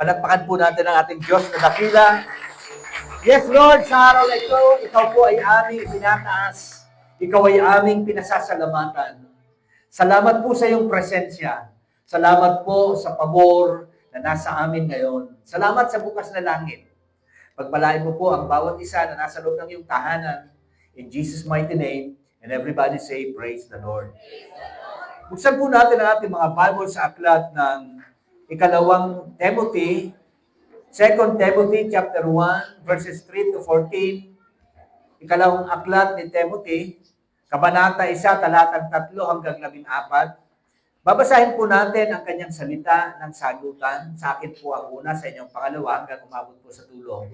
Palakpakan po natin ang ating Diyos na dakila. Yes, Lord, sa araw na ito, ikaw po ay aming pinataas. Ikaw ay aming pinasasalamatan. Salamat po sa iyong presensya. Salamat po sa pabor na nasa amin ngayon. Salamat sa bukas na langit. Pagpalain mo po ang bawat isa na nasa loob ng iyong tahanan. In Jesus' mighty name, and everybody say, praise the Lord. Buksan po natin ang ating mga Bible sa aklat ng ikalawang Timothy, 2 Timothy chapter 1, verses 3 to 14. Ikalawang aklat ni Timothy, kabanata 1, talatang 3 hanggang 14. Babasahin po natin ang kanyang salita ng sagutan. Sa akin po ang una, sa inyong pangalawa, hanggang umabot po sa tulong.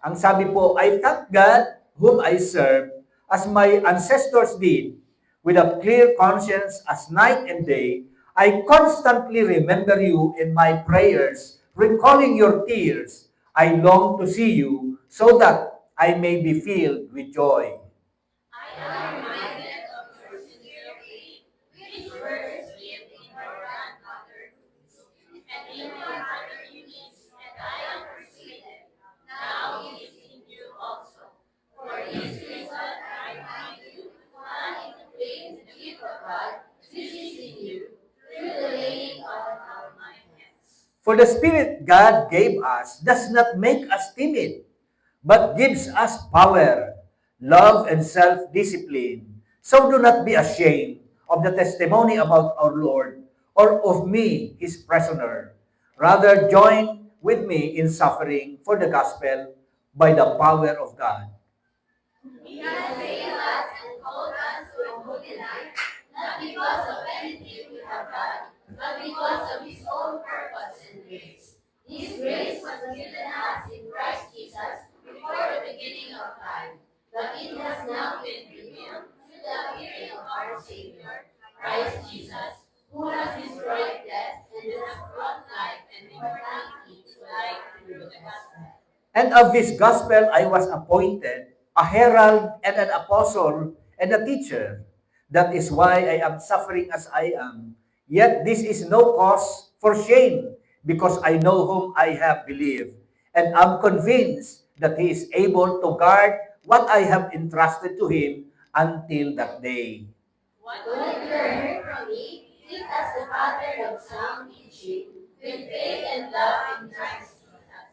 Ang sabi po, I thank God whom I serve as my ancestors did, with a clear conscience as night and day. I constantly remember you in my prayers, recalling your tears. I long to see you so that I may be filled with joy. I am reminded of your sincere faith, which first lived in your grandmother, and in your mother Eunice, and I am persuaded now it is in you also. For this reason I find you, one in the faith and gift of God, which is in you, through the laying on of my hands. For the Spirit God gave us does not make us timid, but gives us power, love, and self-discipline. So do not be ashamed of the testimony about our Lord, or of me, his prisoner. Rather, join with me in suffering for the gospel by the power of God. He has saved us and called us to a holy life, not because of anything we have done, but because of his own purpose and grace. This grace was given us in Christ Jesus before the beginning of time, but it has now been revealed through the appearing of our Savior, Christ Jesus, who has destroyed death and has brought life and immortality to light through the gospel. And of this gospel I was appointed a herald and an apostle and a teacher. That is why I am suffering as I am. Yet this is no cause for shame, because I know whom I have believed, and am convinced that he is able to guard what I have entrusted to him until that day. What you heard from me, think as the pattern of sound teaching, with faith and love in Christ Jesus.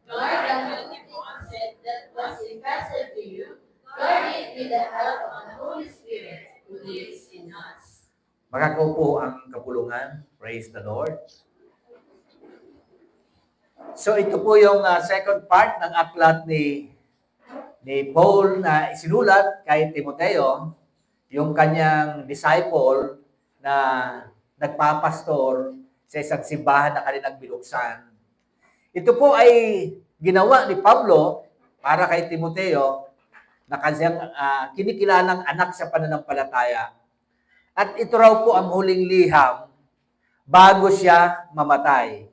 Guard the beautiful concept that was entrusted to you. Guard it with the help of the Holy Spirit who lives in us. Makakaupo ang kapulungan. Praise the Lord. So ito po yung second part ng aklat ni Paul na isinulat kay Timoteo, yung kanyang disciple na nagpapastor sa isang simbahan na kanilang binuksan. Ito po ay ginawa ni Pablo para kay Timoteo na kanyang kinikilalang anak sa pananampalataya. At ito raw po ang huling liham bago siya mamatay.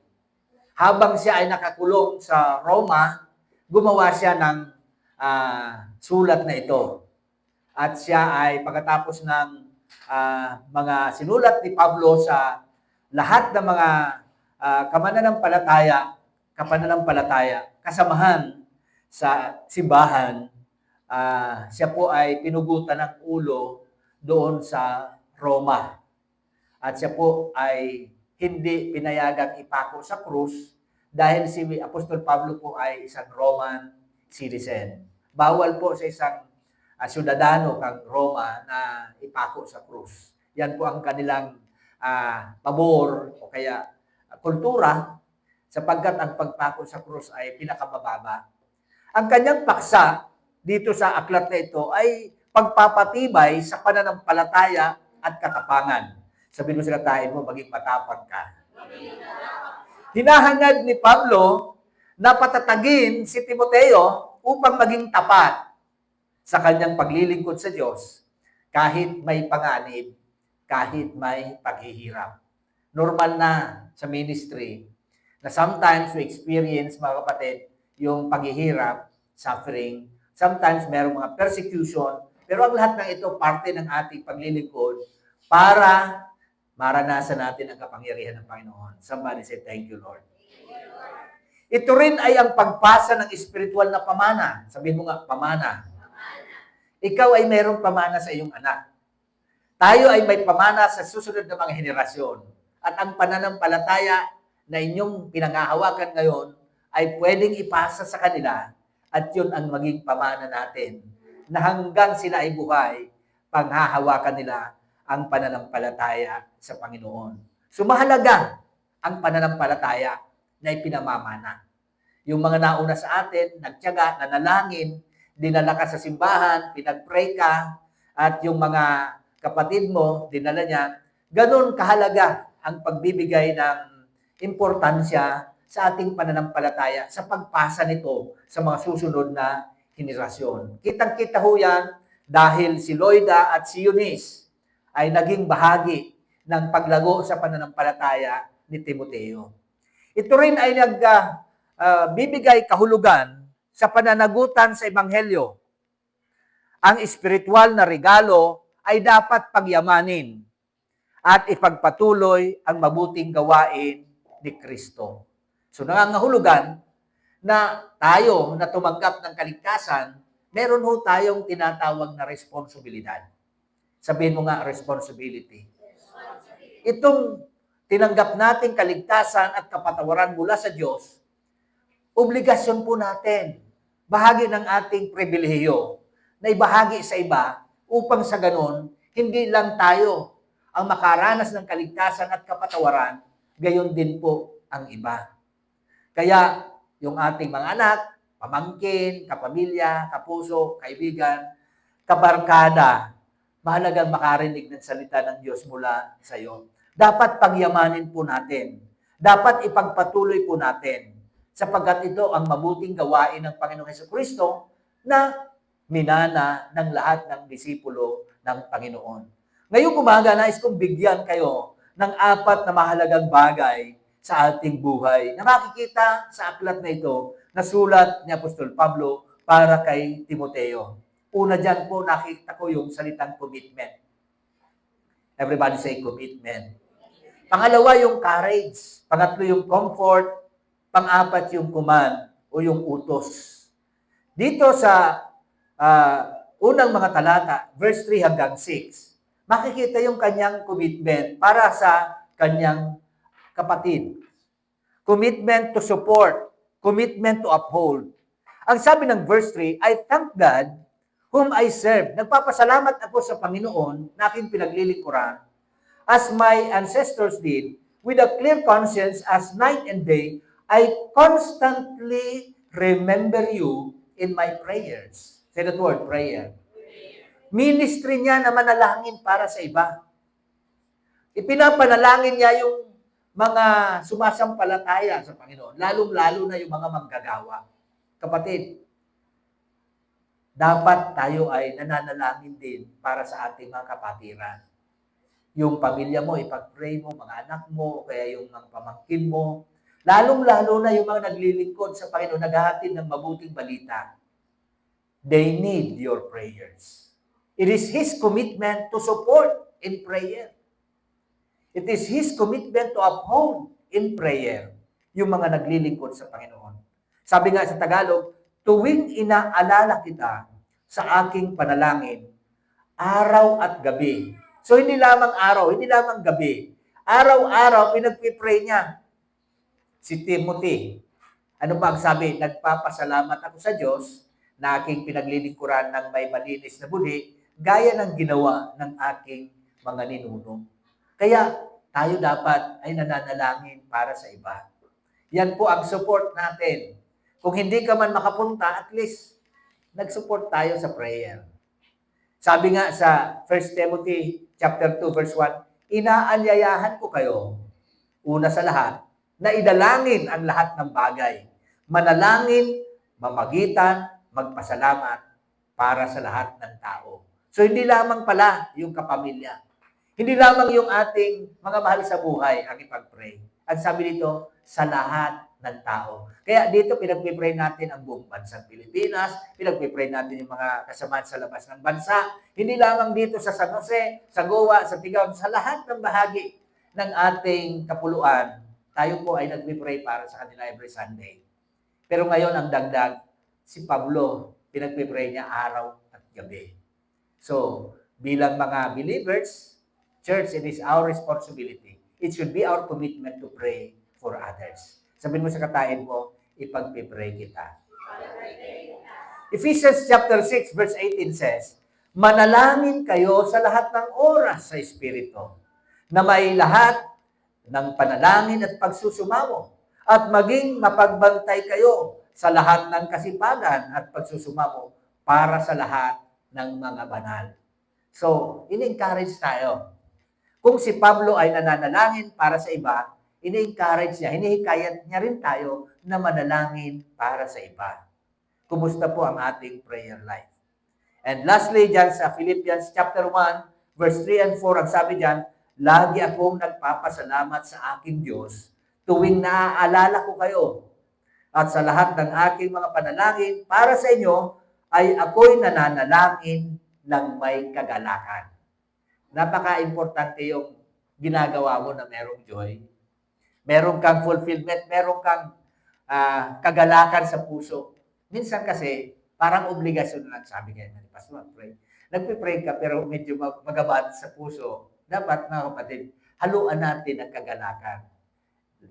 Habang siya ay nakakulong sa Roma, gumawa siya ng sulat na ito. At siya ay pagkatapos ng mga sinulat ni Pablo sa lahat ng mga kapananampalataya, kasamahan sa simbahan, siya po ay pinugutan ng ulo doon sa Roma. At siya po ay hindi pinayagang ipako sa krus dahil si Apostol Pablo po ay isang Roman citizen. Bawal po sa isang syudadano kang Roma na ipako sa krus. Yan po ang kanilang pabor o kaya kultura, sapagkat ang pagpako sa krus ay pinakamababa. Ang kanyang paksa dito sa aklat na ito ay pagpapatibay sa pananampalataya at katapangan. Sabihin mo sa katain mo, maging matapang ka. Hinahangad ni Pablo na patatagin si Timoteo upang maging tapat sa kanyang paglilingkod sa Diyos kahit may panganib, kahit may paghihirap. Normal na sa ministry na sometimes we experience, mga kapatid, yung paghihirap, suffering. Sometimes merong mga persecution, pero ang lahat ng ito parte ng ating paglilingkod para maranasan natin ang kapangyarihan ng Panginoon. Somebody say, thank you, Lord. Ito rin ay ang pagpasa ng espiritual na pamana. Sabihin mo nga, pamana. Ikaw ay mayroong pamana sa iyong anak. Tayo ay may pamana sa susunod na mga henerasyon. At ang pananampalataya na inyong pinanghahawakan ngayon ay pwedeng ipasa sa kanila at yun ang maging pamana natin na hanggang sila ay buhay, panghahawakan nila ang pananampalataya sa Panginoon. So mahalaga ang pananampalataya na ipinamamana. Yung mga nauna sa atin, nagtiyaga, nanalangin, dinala ka sa simbahan, pinag-pray ka, at yung mga kapatid mo, dinala niya, ganun kahalaga ang pagbibigay ng importansya sa ating pananampalataya sa pagpasa nito sa mga susunod na henerasyon. Kitang-kita ho yan dahil si Loida at si Eunice ay naging bahagi ng paglago sa pananampalataya ni Timoteo. Ito rin ay bibigay kahulugan sa pananagutan sa Ebanghelyo. Ang espiritual na regalo ay dapat pagyamanin at ipagpatuloy ang mabuting gawain ni Kristo. So nangangahulugan na tayo na tumanggap ng kaligtasan, meron ho tayong tinatawag na responsibilidad. Sabihin mo nga, responsibility. Itong tinanggap nating kaligtasan at kapatawaran mula sa Diyos, obligasyon po natin. Bahagi ng ating pribilehiyo na ibahagi sa iba upang sa ganon, hindi lang tayo ang makaranas ng kaligtasan at kapatawaran, gayon din po ang iba. Kaya yung ating mga anak, pamangkin, kapamilya, kapuso, kaibigan, kabarkada, mahalagang makarinig ng salita ng Diyos mula sa iyo. Dapat pagyamanin po natin. Dapat ipagpatuloy po natin sapagkat ito ang mabuting gawain ng Panginoong Hesukristo na minana ng lahat ng disipulo ng Panginoon. Ngayong umaga, nais kong bigyan kayo ng 4 na mahalagang bagay sa ating buhay na makikita sa aklat na ito na sulat ni Apostol Pablo para kay Timoteo. Una dyan po, nakita ko yung salitang commitment. Everybody say commitment. Pangalawa yung courage. Pangatlo yung comfort. Pang-apat yung command o yung utos. Dito sa unang mga talata, verse 3 hanggang 6, makikita yung kanyang commitment para sa kanyang kapatid. Commitment to support. Commitment to uphold. Ang sabi ng verse 3, I thank God whom I serve. Nagpapasalamat ako sa Panginoon na aking pinaglilingkuran as my ancestors did, with a clear conscience as night and day, I constantly remember you in my prayers. Say that word, prayer. Ministry niya na manalangin para sa iba. Ipinapanalangin niya yung mga sumasampalataya sa Panginoon, lalong-lalo na yung mga manggagawa. Kapatid, dapat tayo ay nananalangin din para sa ating mga kapatiran. Yung pamilya mo, ipag-pray mo, mga anak mo, o kaya yung mga pamangkin mo. Lalong-lalo na yung mga naglilingkod sa Panginoon, naghahatid ng mabuting balita. They need your prayers. It is His commitment to support in prayer. It is His commitment to uphold in prayer yung mga naglilingkod sa Panginoon. Sabi nga sa Tagalog, tuwing inaalala kita sa aking panalangin, araw at gabi. So, hindi lamang araw, hindi lamang gabi. Araw-araw, pinagpipray niya. Si Timothy, ano ba ang sabi? Nagpapasalamat ako sa Diyos na aking pinaglilingkuran ng may malinis na budi, gaya ng ginawa ng aking mga ninuno. Kaya, tayo dapat ay nananalangin para sa iba. Yan po ang support natin. Kung hindi ka man makapunta, at least, nag-support tayo sa prayer. Sabi nga sa 1 Timothy chapter 2 verse 1, inaanyayahan ko kayo, una sa lahat, na idalangin ang lahat ng bagay. Manalangin, mamagitan, magpasalamat para sa lahat ng tao. So hindi lamang pala yung kapamilya. Hindi lamang yung ating mga mahal sa buhay ang ipag-pray. Ang sabi dito, sa lahat ng tao. Kaya dito pinagpipray natin ang buong bansang Pilipinas, pinagpipray natin yung mga kasamaan sa labas ng bansa, hindi lamang dito sa San Jose, sa Goa, sa Tigaon, sa lahat ng bahagi ng ating kapuluan, tayo po ay nagpipray para sa kanila every Sunday. Pero ngayon, ang dagdag, si Pablo, pinagpipray niya araw at gabi. So, bilang mga believers, church, it is our responsibility. It should be our commitment to pray for others. Sabihin mo sa katain mo, ipagpipray kita. Ephesians chapter 6 verse 18 says, manalangin kayo sa lahat ng oras sa Espiritu, na may lahat ng panalangin at pagsusumamo, at maging mapagbantay kayo sa lahat ng kasipagan at pagsusumamo para sa lahat ng mga banal. So, in-encourage tayo. Kung si Pablo ay nananalangin para sa iba, in-encourage niya, hinihikayat niya rin tayo na manalangin para sa iba. Kumusta po ang ating prayer life? And lastly, dyan sa Philippians chapter 1, verse 3 and 4, ang sabi dyan, lagi akong nagpapasalamat sa aking Diyos tuwing naaalala ko kayo. At sa lahat ng aking mga panalangin para sa inyo, ay ako'y nananalangin ng may kagalakan. Napaka-importante yung ginagawa mo na merong joy. Meron kang fulfillment, meron kang kagalakan sa puso. Minsan kasi, parang obligasyon lang, sabi kayo ni Pastor, pray. Nagpipray ka pero medyo magabad sa puso. Dapat, mga kapatid, haluan natin ang kagalakan.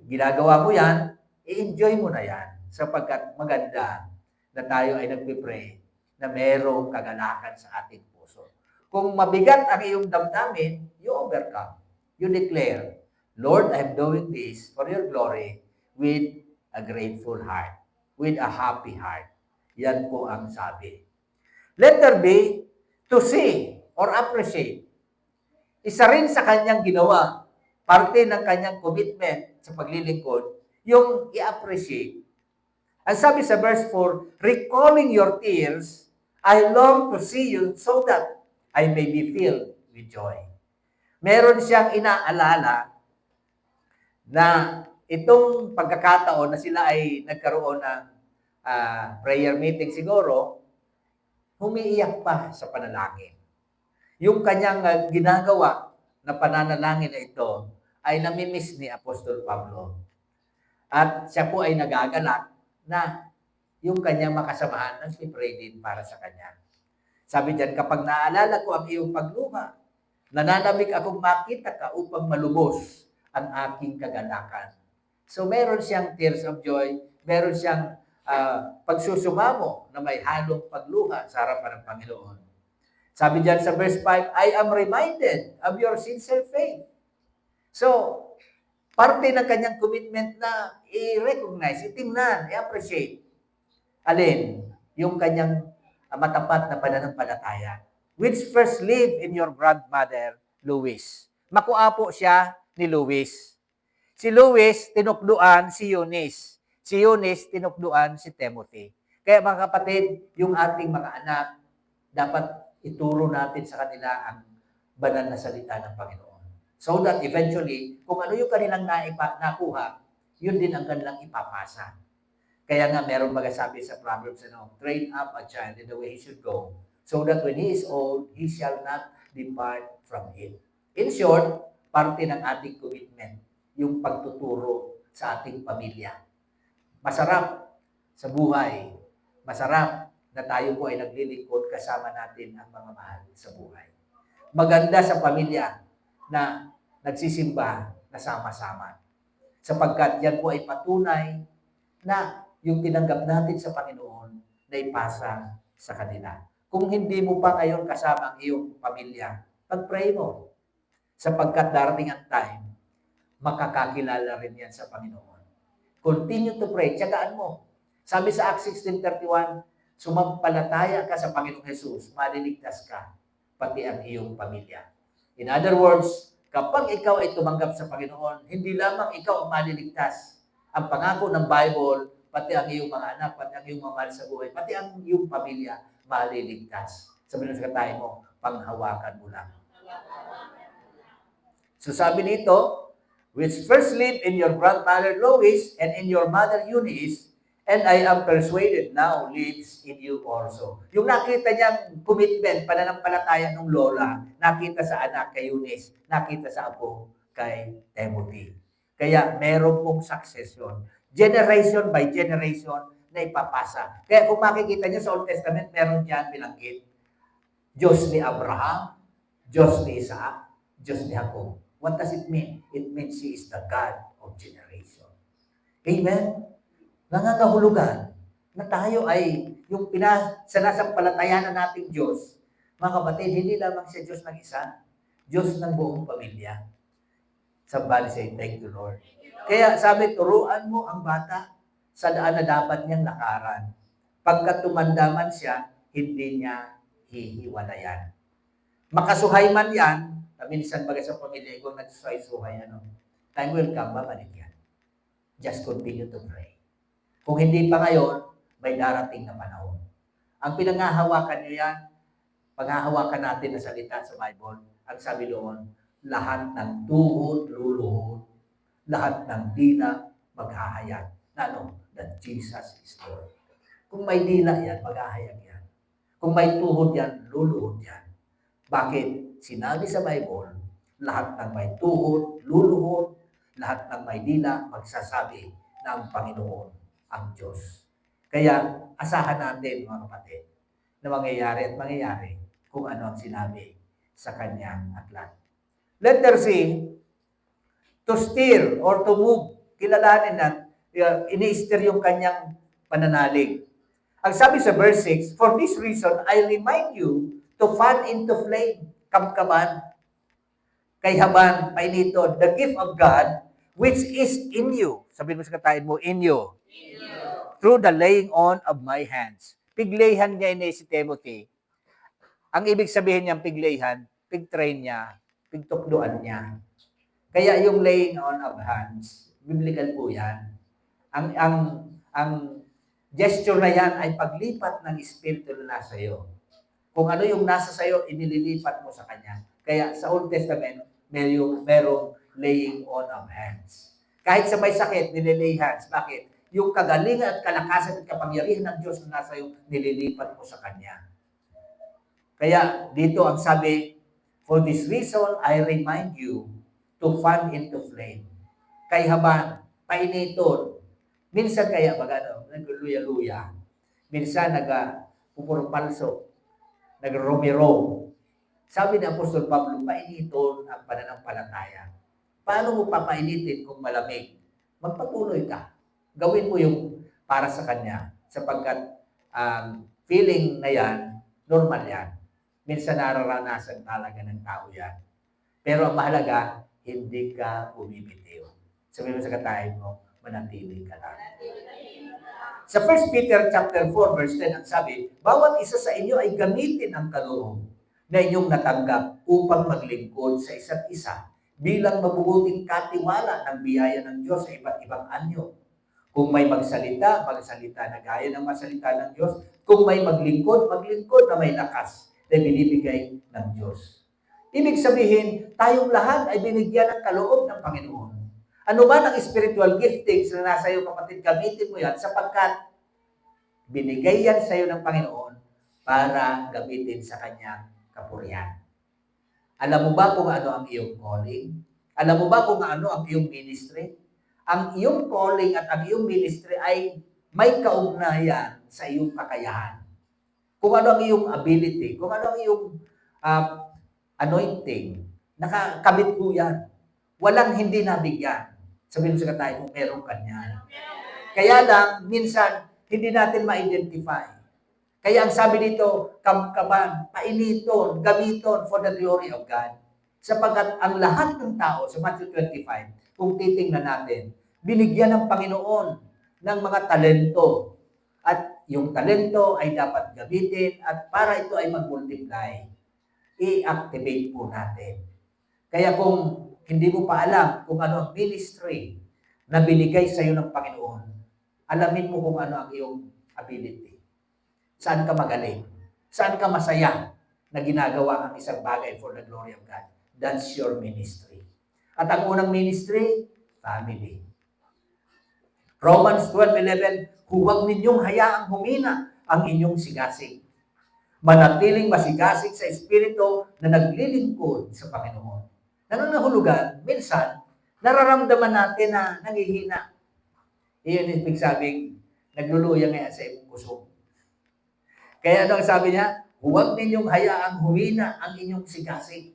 Ginagawa mo yan, i-enjoy mo na yan sapagkat maganda na tayo ay nagpipray na merong kagalakan sa ating puso. Kung mabigat ang iyong damdamin, you overcome. You declare, Lord, I'm doing this for your glory with a grateful heart, with a happy heart. Yan po ang sabi. Letter B, to see or appreciate. Isa rin sa kanyang ginawa, parte ng kanyang commitment sa paglilingkod, yung i-appreciate. Ang sabi sa verse 4, recalling your tears, I long to see you so that I may be filled with joy. Meron siyang inaalala na itong pagkakataon na sila ay nagkaroon ng prayer meeting siguro, humiiyak pa sa panalangin. Yung kanyang ginagawa na pananalangin na ito ay namimiss ni Apostol Pablo. At siya po ay nagagalak na yung kanyang makasamahan nag-pray din para sa kanya. Sabi diyan, kapag naalala ko ang iyong pagluha, nananabik akong makita ka upang malubos ang aking kagalakan. So meron siyang tears of joy, meron siyang pagsusumamo na may halong pagluha sa harapan ng Panginoon. Sabi diyan sa verse 5, I am reminded of your sincere faith. So, parte ng kanyang commitment na i-recognize, itingnan, i-appreciate. Alin? Yung kanyang matapat na pananampalataya. Which first lived in your grandmother, Lois. Makuapo siya ni Lois. Si Lois, tinukduan si Eunice. Si Eunice, tinukduan si Timothy. Kaya mga kapatid, yung ating mga anak, dapat ituro natin sa kanila ang banal na salita ng Panginoon. So that eventually, kung ano yung kanilang nakuha, yun din ang kanilang ipapasa. Kaya nga, meron magasabi sa Proverbs, train up a child in the way he should go, so that when he is old, he shall not depart from it. In short, parte ng ating commitment, yung pagtuturo sa ating pamilya. Masarap sa buhay. Masarap na tayo po ay naglilingkod kasama natin ang mga mahal sa buhay. Maganda sa pamilya na nagsisimba na sama-sama. Sapagkat yan po ay patunay na yung tinanggap natin sa Panginoon na ipasa sa kanila. Kung hindi mo pa ngayon kasama ang iyong pamilya, pag-pray mo. Sapagkat darating ang time, makakakilala rin yan sa Panginoon. Continue to pray. Tiyagaan mo. Sabi sa Acts 16:31, sumampalataya ka sa Panginoong Jesus, maliligtas ka, pati ang iyong pamilya. In other words, kapag ikaw ay tumanggap sa Panginoon, hindi lamang ikaw ang maliligtas. Ang pangako ng Bible, pati ang iyong mga anak, pati ang iyong mga mahal sa buhay, pati ang iyong pamilya, maliligtas. Sabi ng sakatay mo, panghawakan mo lang. So sabi nito, which first lived in your grandmother Lois and in your mother Eunice, and I am persuaded now lives in you also. Yung nakita niyang commitment, pananampalataya ng lola, nakita sa anak kay Eunice, nakita sa apo kay Timothy. Kaya meron pong succession, generation by generation, na ipapasa. Kaya kung makikita niyo sa Old Testament, meron diyan binanggit. Diyos ni Abraham, Diyos ni Isaac, Diyos ni Jacob. What does it mean? It means He is the God of generation. Amen? Nangangahulugan na tayo ay yung sinasampalatayanan nating Diyos. Mga kapatid, hindi lamang siya Diyos ng isa, Diyos ng buong pamilya. Somebody say, thank you, Lord. Kaya sabi, turuan mo ang bata sa daan na dapat niyang lakaran. Pagkat tumanda man siya, hindi niya hihiwalayan. Makasuhay man yan, minsan bagay sa pamilya, kung nagsuhay-suhay, time will come, babalik yan. Just continue to pray. Kung hindi pa ngayon, may darating na panahon. Ang pinanghahawakan niyo yan, panghahawakan natin na salita sa Bible, ang sabi doon, lahat ng tuhod, luluhod, lahat ng dila, maghahayag. That Jesus is Lord. Kung may dila yan, maghahayag yan. Kung may tuhod yan, luluhod yan. Bakit? Sinabi sa Bible, lahat ng may tuhod, luluhod, lahat ng may dila, magsasabi na ang Panginoon ang Diyos. Kaya, asahan natin, mga kapatid, na mangyayari kung ano ang sinabi sa kanyang aklat. Letter C, to steer or to move. Kilalanin na, ini-steer yung kanyang pananalig. Ang sabi sa verse 6, for this reason, I remind you to fan into flame, kamkaman, kay haban, painiton, the gift of God, which is in you. Sabihin mo sa katain mo, in you. Through the laying on of my hands. Piglayhan niya ini si Timothy. Ang ibig sabihin niyang piglayhan, pig-train niya, pigtukduan niya. Kaya yung laying on of hands, biblical po yan. Ang gesture na yan ay paglipat ng Espiritu na nasa iyo. Kung ano yung nasa sayo, inililipat mo sa Kanya. Kaya sa Old Testament, merong laying on of hands. Kahit sa may sakit, nililay hands. Bakit? Yung kagalingan at kalakasan at kapangyarihan ng Diyos na nasa iyo, nililipat mo sa Kanya. Kaya dito ang sabi, for this reason, I remind you to fan into flame. Kay haban, painiton. Minsan kaya, nagluya-luya. Minsan nagpupurpalso. Nag-romero. Sabi ni Apostol Pablo, painiton ang pananampalataya. Paano mo papainitin kung malamig? Magpatuloy ka. Gawin mo yung para sa Kanya. Sapagkat feeling na yan, normal yan. Minsan nararanasan talaga ng tao yan. Pero ang mahalaga, hindi ka bumibitiw. Sabihin mo sa katayin mo, manatili ka lang. Sa 1 Peter chapter 4, verse 10, ang sabi, bawat isa sa inyo ay gamitin ang kaloob na inyong natanggap upang maglingkod sa isa't isa bilang mabubuting katiwala ng biyaya ng Diyos sa iba't ibang anyo. Kung may magsalita na gaya ng masalita ng Diyos. Kung may maglingkod na may lakas na binibigay ng Diyos. Ibig sabihin, tayong lahat ay binigyan ng kaloob ng Panginoon. Ano man ang spiritual giftings na nasa iyo, kapatid, gamitin mo yan sapagkat binigay yan sa iyo ng Panginoon para gamitin sa Kanyang kapurihan. Alam mo ba kung ano ang iyong calling? Alam mo ba kung ano ang iyong ministry? Ang iyong calling at ang iyong ministry ay may kaugnayan sa iyong kakayahan. Kung ano ang iyong ability, kung ano ang iyong anointing, nakakabit po yan. Walang hindi nabigyan. Sabihin mo sa katayin mo, meron kanya. Kaya lang, minsan, hindi natin ma-identify. Kaya ang sabi dito, kamkaman, painiton, gamiton for the glory of God. Sapagkat ang lahat ng tao, sa Matthew 25, kung titingnan natin, binigyan ng Panginoon ng mga talento. At yung talento ay dapat gamitin at para ito ay mag-multiply, i-activate po natin. Kaya kung hindi mo pa alam kung ano ang ministry na binigay sa iyo ng Panginoon, alamin mo kung ano ang iyong ability. Saan ka magaling? Saan ka masaya na ginagawa ang isang bagay for the glory of God? That's your ministry. At ang unang ministry, family. Romans 12:11, huwag ninyong hayaang humina ang inyong sigasig. Manatiling masigasig sa Espiritu na naglilingkod sa Panginoon. Nangangahulugan, minsan, nararamdaman natin na nangihina. Iyon ibig sabing Nagluluya nga sa iyong kusog. Kaya ano ang sabi niya? Huwag ninyong hayaang humina ang inyong sigasig.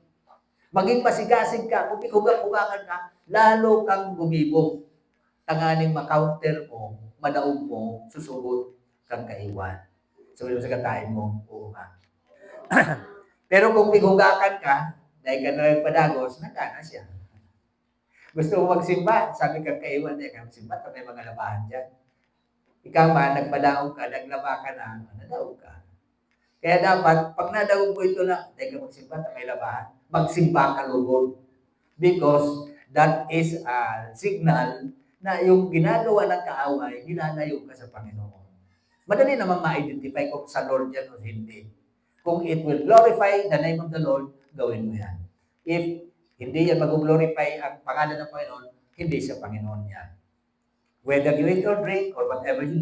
Maging masigasig ka, kung ikuga-kugakan ka, lalo kang gumibong. Tanganing makounter mo, madaog mo, susugod kang kaiwan. Sabi mo sa katain mo, oo ka. Pero kung ikugakan ka, dahil ka na nagpadagos, nagana siya. Gusto mo magsimba, sabi kang kaiwan, dahil ka magsimba, may mga labahan dyan. Ikaw man, nagpadaog ka, naglaba ka na, nadaog ka. Kaya dapat, pag nadaog mo ito na, dahil ka magsimba, may labahan, magsimba ka lugod. Because that is a signal na yung ginagawa ng kaaway, nilalayo ka sa Panginoon. Madali naman ma-identify kung sa Lord yan o hindi. Kung it will glorify the name of the Lord, gawin mo yan. If hindi yan mag-glorify ang pangalan ng Panginoon, hindi siya Panginoon yan. Whether you eat or drink or whatever you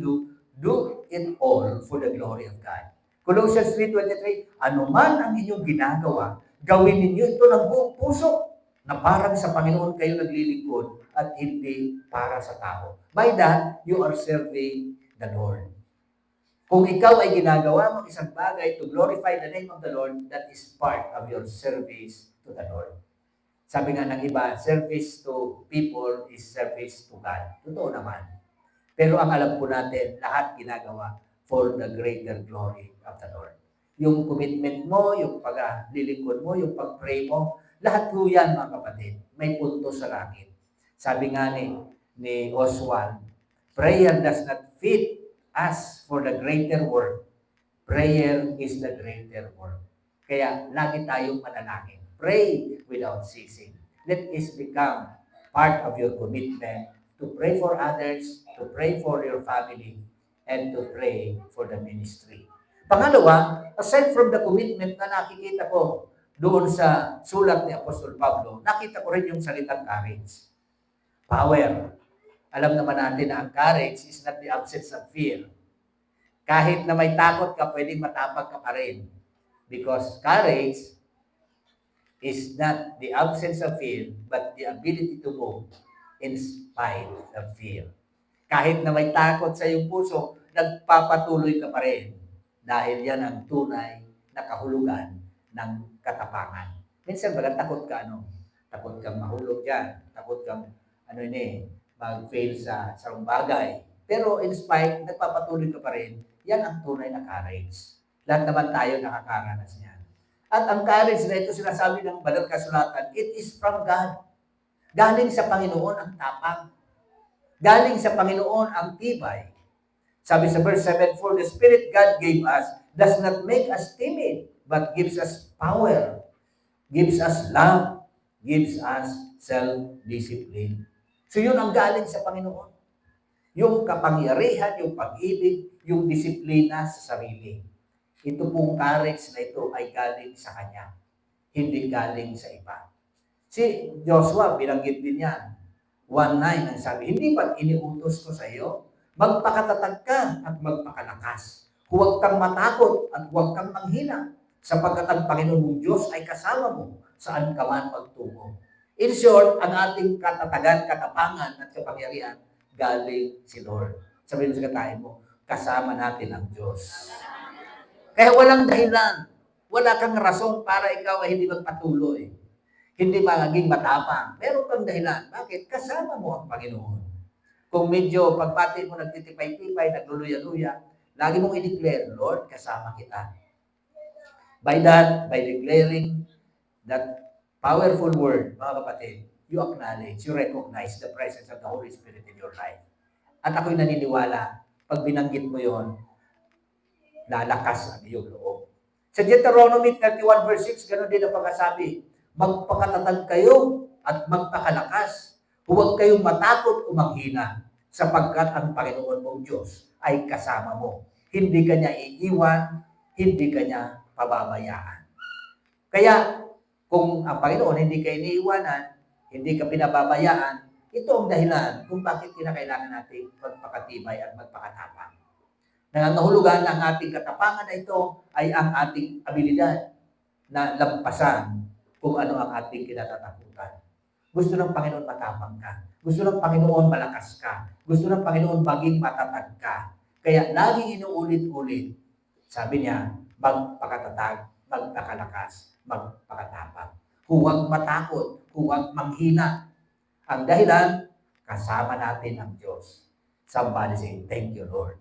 do it all for the glory of God. Colossians 3:23, anuman ang inyong ginagawa, gawin ninyo ito ng buong puso na parang sa Panginoon kayo naglilingkod at hindi para sa tao. By that, you are serving the Lord. Kung ikaw ay ginagawa mo isang bagay to glorify the name of the Lord, that is part of your service to the Lord. Sabi nga ng iba, service to people is service to God. Totoo naman. Pero ang alam po natin, lahat ginagawa for the greater glory of the Lord. Yung commitment mo, yung paglilingkod mo, yung pag-pray mo, lahat po yan mga kapatid, may punto sa langit. Sabi nga ni Oswald, prayer does not fit us for the greater work. Prayer is the greater work. Kaya lagi tayong manalangin. Pray without ceasing. Let us become part of your commitment to pray for others, to pray for your family, and to pray for the ministry. Pangalawa, aside from the commitment na nakikita ko doon sa sulat ni Apostol Pablo, nakita ko rin yung salitang courage. Power. Alam naman natin na ang courage is not the absence of fear. Kahit na may takot ka, pwedeng matapag ka pa rin. Because courage is not the absence of fear, but the ability to move in spite of fear. Kahit na may takot sa iyong puso, nagpapatuloy ka pa rin. Dahil yan ang tunay na kahulugan ng katapangan. Minsan baga takot ka, takot kang mahulog dyan, takot kang mag-fail sa sarong bagay. Pero in spite, nagpapatuloy ka pa rin, yan ang tunay na courage. Lahat naman tayo nakakaranas niyan. At ang courage na ito, sinasabi ng banal kasulatan, it is from God. Galing sa Panginoon ang tapang. Galing sa Panginoon ang tibay. Sabi sa verse 7, for the Spirit God gave us does not make us timid, but gives us power, gives us love, gives us self-discipline. So yun ang galing sa Panginoon. Yung kapangyarihan, yung pag-ibig, yung disiplina sa sarili. Ito pong courage na ito ay galing sa Kanya, hindi galing sa iba. Si Joshua, binanggit din yan. 1:9 ang sabi, hindi ba iniutos ko sa iyo? Magpakatatag ka at magpakalakas. Huwag kang matakot at huwag kang manghina, sapagkat ang Panginoon mong Diyos ay kasama mo saan ka man magtungo. In short, ang ating katatagan, katapangan at kapangyarihan galing si Lord. Sabihin mo sa katain mo, kasama natin ang Diyos. Kaya walang dahilan, wala kang rason para ikaw ay hindi magpatuloy. Hindi magiging matapang. Meron kang dahilan. Bakit? Kasama mo ang Panginoon. Kung medyo pagpati mo nagtitipay-tipay, nagluluya-luya, lagi mong i-declare, Lord, kasama kita. By that, by declaring that powerful word, mga kapatid, you acknowledge, you recognize the presence of the Holy Spirit in your life. At ako'y naniniwala, pag binanggit mo yon, lalakas ang iyong loob. Sa Deuteronomy 31 verse 6, ganoon din ang pagkasabi, magpakatatag kayo at magpakalakas. Huwag kayong matakot o manghina, sapagkat ang Panginoon mong Diyos ay kasama mo. Hindi ka niya iiwan, hindi ka niya pababayaan. Kaya, kung ang Panginoon hindi ka iniiwanan, hindi ka pinababayaan, ito ang dahilan kung bakit kinakailangan natin magpakatibay at magpakatapang. Nangangahulugan ng ating katapangan na ito ay ang ating abilidad na lampasan kung ano ang ating kinatatakutan. Gusto ng Panginoon matapang ka. Gusto ng Panginoon malakas ka. Gusto ng Panginoon maging matatag ka. Kaya laging inuulit-ulit. Sabi niya, magpakatatag, magpakalakas, magpakatapang. Huwag matakot, huwag manghina. Ang dahilan, kasama natin ang Diyos. Somebody say, thank you, Lord.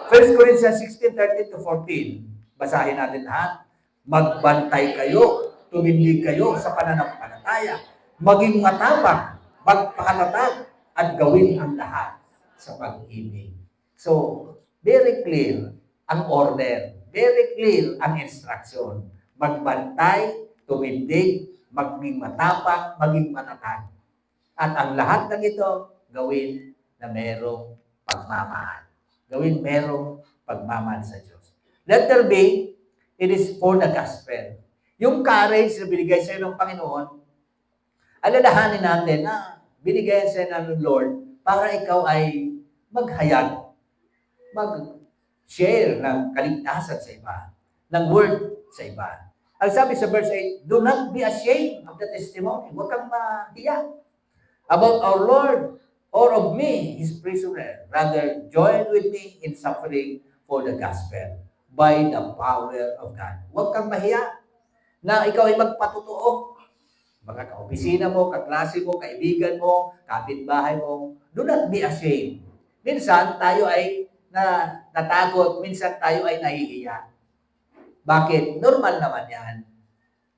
1 Corinthians 16:13 to 14. Basahin natin lahat. Magbantay kayo, tumindig kayo sa pananampalataya. Maging matapang, magpakatatag, at gawin ang lahat sa pag-ibig. So, very clear ang order. Very clear ang instruction. Magbantay, tumindig, maging matapang, maging matatag. At ang lahat ng ito, gawin na merong pagmamahal. Gawin merong pagmamahal sa Diyos. Letter B, it is for the gospel. Yung courage na binigay sa iyo ng Panginoon, alalahanin natin na binigay sa iyo ng Lord para ikaw ay maghayag, mag-share ng kaligtasan sa iba, ng word sa iba. Ang sabi sa verse 8, do not be ashamed of the testimony. Huwag kang mahiya about our Lord or of me, His prisoner. Rather, join with me in suffering for the gospel by the power of God. Huwag kang mahiya na ikaw ay magpatotoo. Mga kaopisina mo, kaklase mo, kaibigan mo, kapitbahay mo, do not be ashamed. Minsan, tayo ay natakot, minsan tayo ay nahihiya. Bakit? Normal naman yan.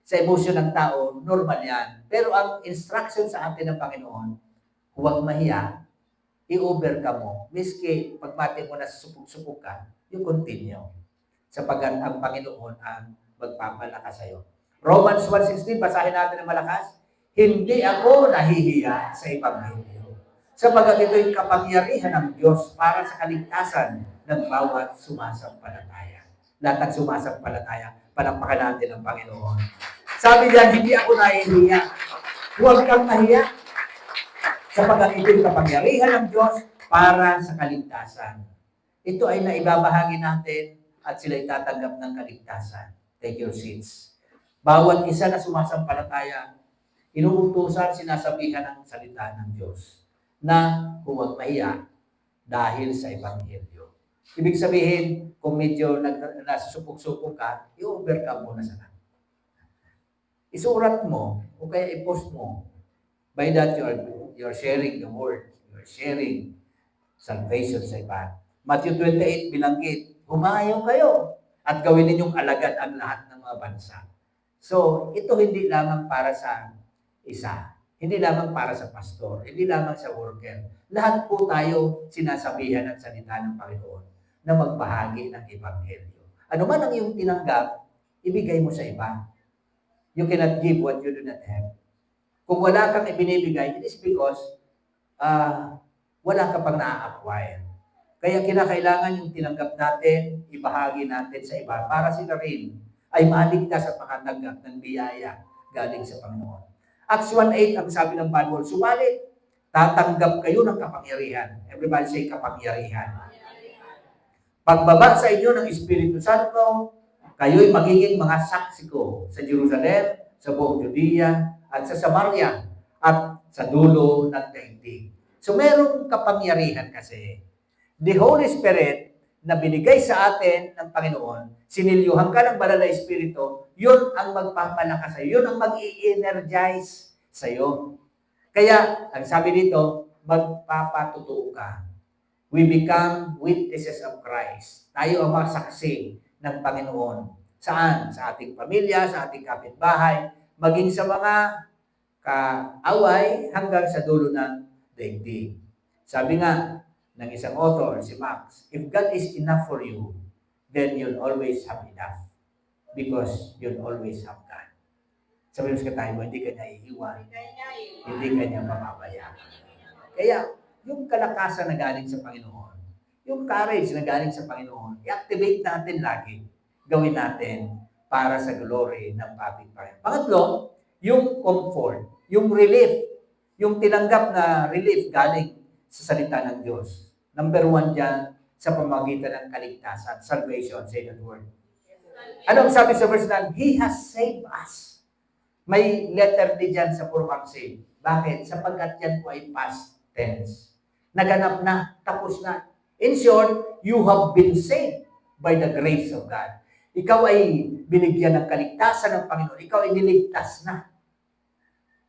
Sa emosyon ng tao, normal yan. Pero ang instruction sa atin ng Panginoon, huwag mahiya, i-overcome mo. Miski pagmati mo na supok-supok ka, you continue. Sapagat ang Panginoon ang magpapalakas sa iyo. Romans 1:16, basahin natin ng malakas. Hindi ako nahihiya sa Ebanghelyo. Sapagat ito'y kapangyarihan ng Diyos para sa kaligtasan ng bawat sumasampalataya. Lahat ng sumasampalataya, palampakan natin ang Panginoon. Sabi diyan, hindi ako nahihiya. Huwag kang mahiya. Sapagat ito'y kapangyarihan ng Diyos para sa kaligtasan. Ito ay naibabahagi natin at sila'y tatanggap ng kaligtasan. Take your seats. Bawat isa na sumasampalataya, inuutusan, sinasabihan ang salita ng Diyos na huwag mahiya dahil sa Ebanghelyo. Ibig sabihin, kung medyo nasusupok-supok ka, i-overcome mo na sana. Isurat mo, o kaya i-post mo. By that, you're sharing the word. You're sharing salvation sa iba. Matthew 28, bilanggit, humayaw kayo at gawin ninyong alagad ang lahat ng mga bansa. So, ito hindi lamang para sa isa. Hindi lamang para sa pastor. Hindi lamang sa worker. Lahat po tayo sinasabihan ng salita ng Panginoon na magbahagi ng Ebanghelyo. Ano man ang iyong tinanggap, ibigay mo sa iba. You cannot give what you do not have. Kung wala kang ibinibigay, it is because wala ka pang na-acquire. Kaya kinakailangan yung tinanggap natin, ibahagi natin sa iba para sila rin ay maligtas at makatanggap ng biyaya galing sa Panginoon. Acts 1:8 ang sabi ng Bible, subalit tatanggap kayo ng kapangyarihan. Everybody say kapangyarihan. Pagbaba sa inyo ng Espiritu Santo, kayo'y magiging mga saksi ko sa Jerusalem, sa buong Judea, at sa Samaria, at sa dulo ng daigdig. So merong kapangyarihan kasi. The Holy Spirit na binigay sa atin ng Panginoon, sinilyuhan ka ng Banal na Espiritu, yun ang magpapalakas sa iyo, yun ang mag-i-energize sa iyo. Kaya, ang sabi dito, magpapatutuo ka. We become witnesses of Christ. Tayo ang mga saksi ng Panginoon. Saan? Sa ating pamilya, sa ating kapitbahay, maging sa mga kaaway hanggang sa dulo ng daigdig. Sabi nga ng isang author, si Max, if God is enough for you, then you'll always have enough because you'll always have God. Sabi mo sa tayo mo, hindi ka niya iiwan, hindi ka niya mamabayaan. Kaya, yung kalakasan na galing sa Panginoon, yung courage na galing sa Panginoon, i-activate natin lagi. Gawin natin para sa glory ng ating Panginoon. Pangatlo, yung comfort, yung relief, yung tinanggap na relief galing sa salita ng Diyos. Number 1 dyan, sa pamamagitan ng kaligtasan, salvation, say that word. Anong sabi sa verse 9? He has saved us. May letter D dyan sa purpang save. Bakit? Sapagkat yan po ay past tense. Naganap na, tapos na. In short, you have been saved by the grace of God. Ikaw ay binigyan ng kaligtasan ng Panginoon. Ikaw ay niligtas na.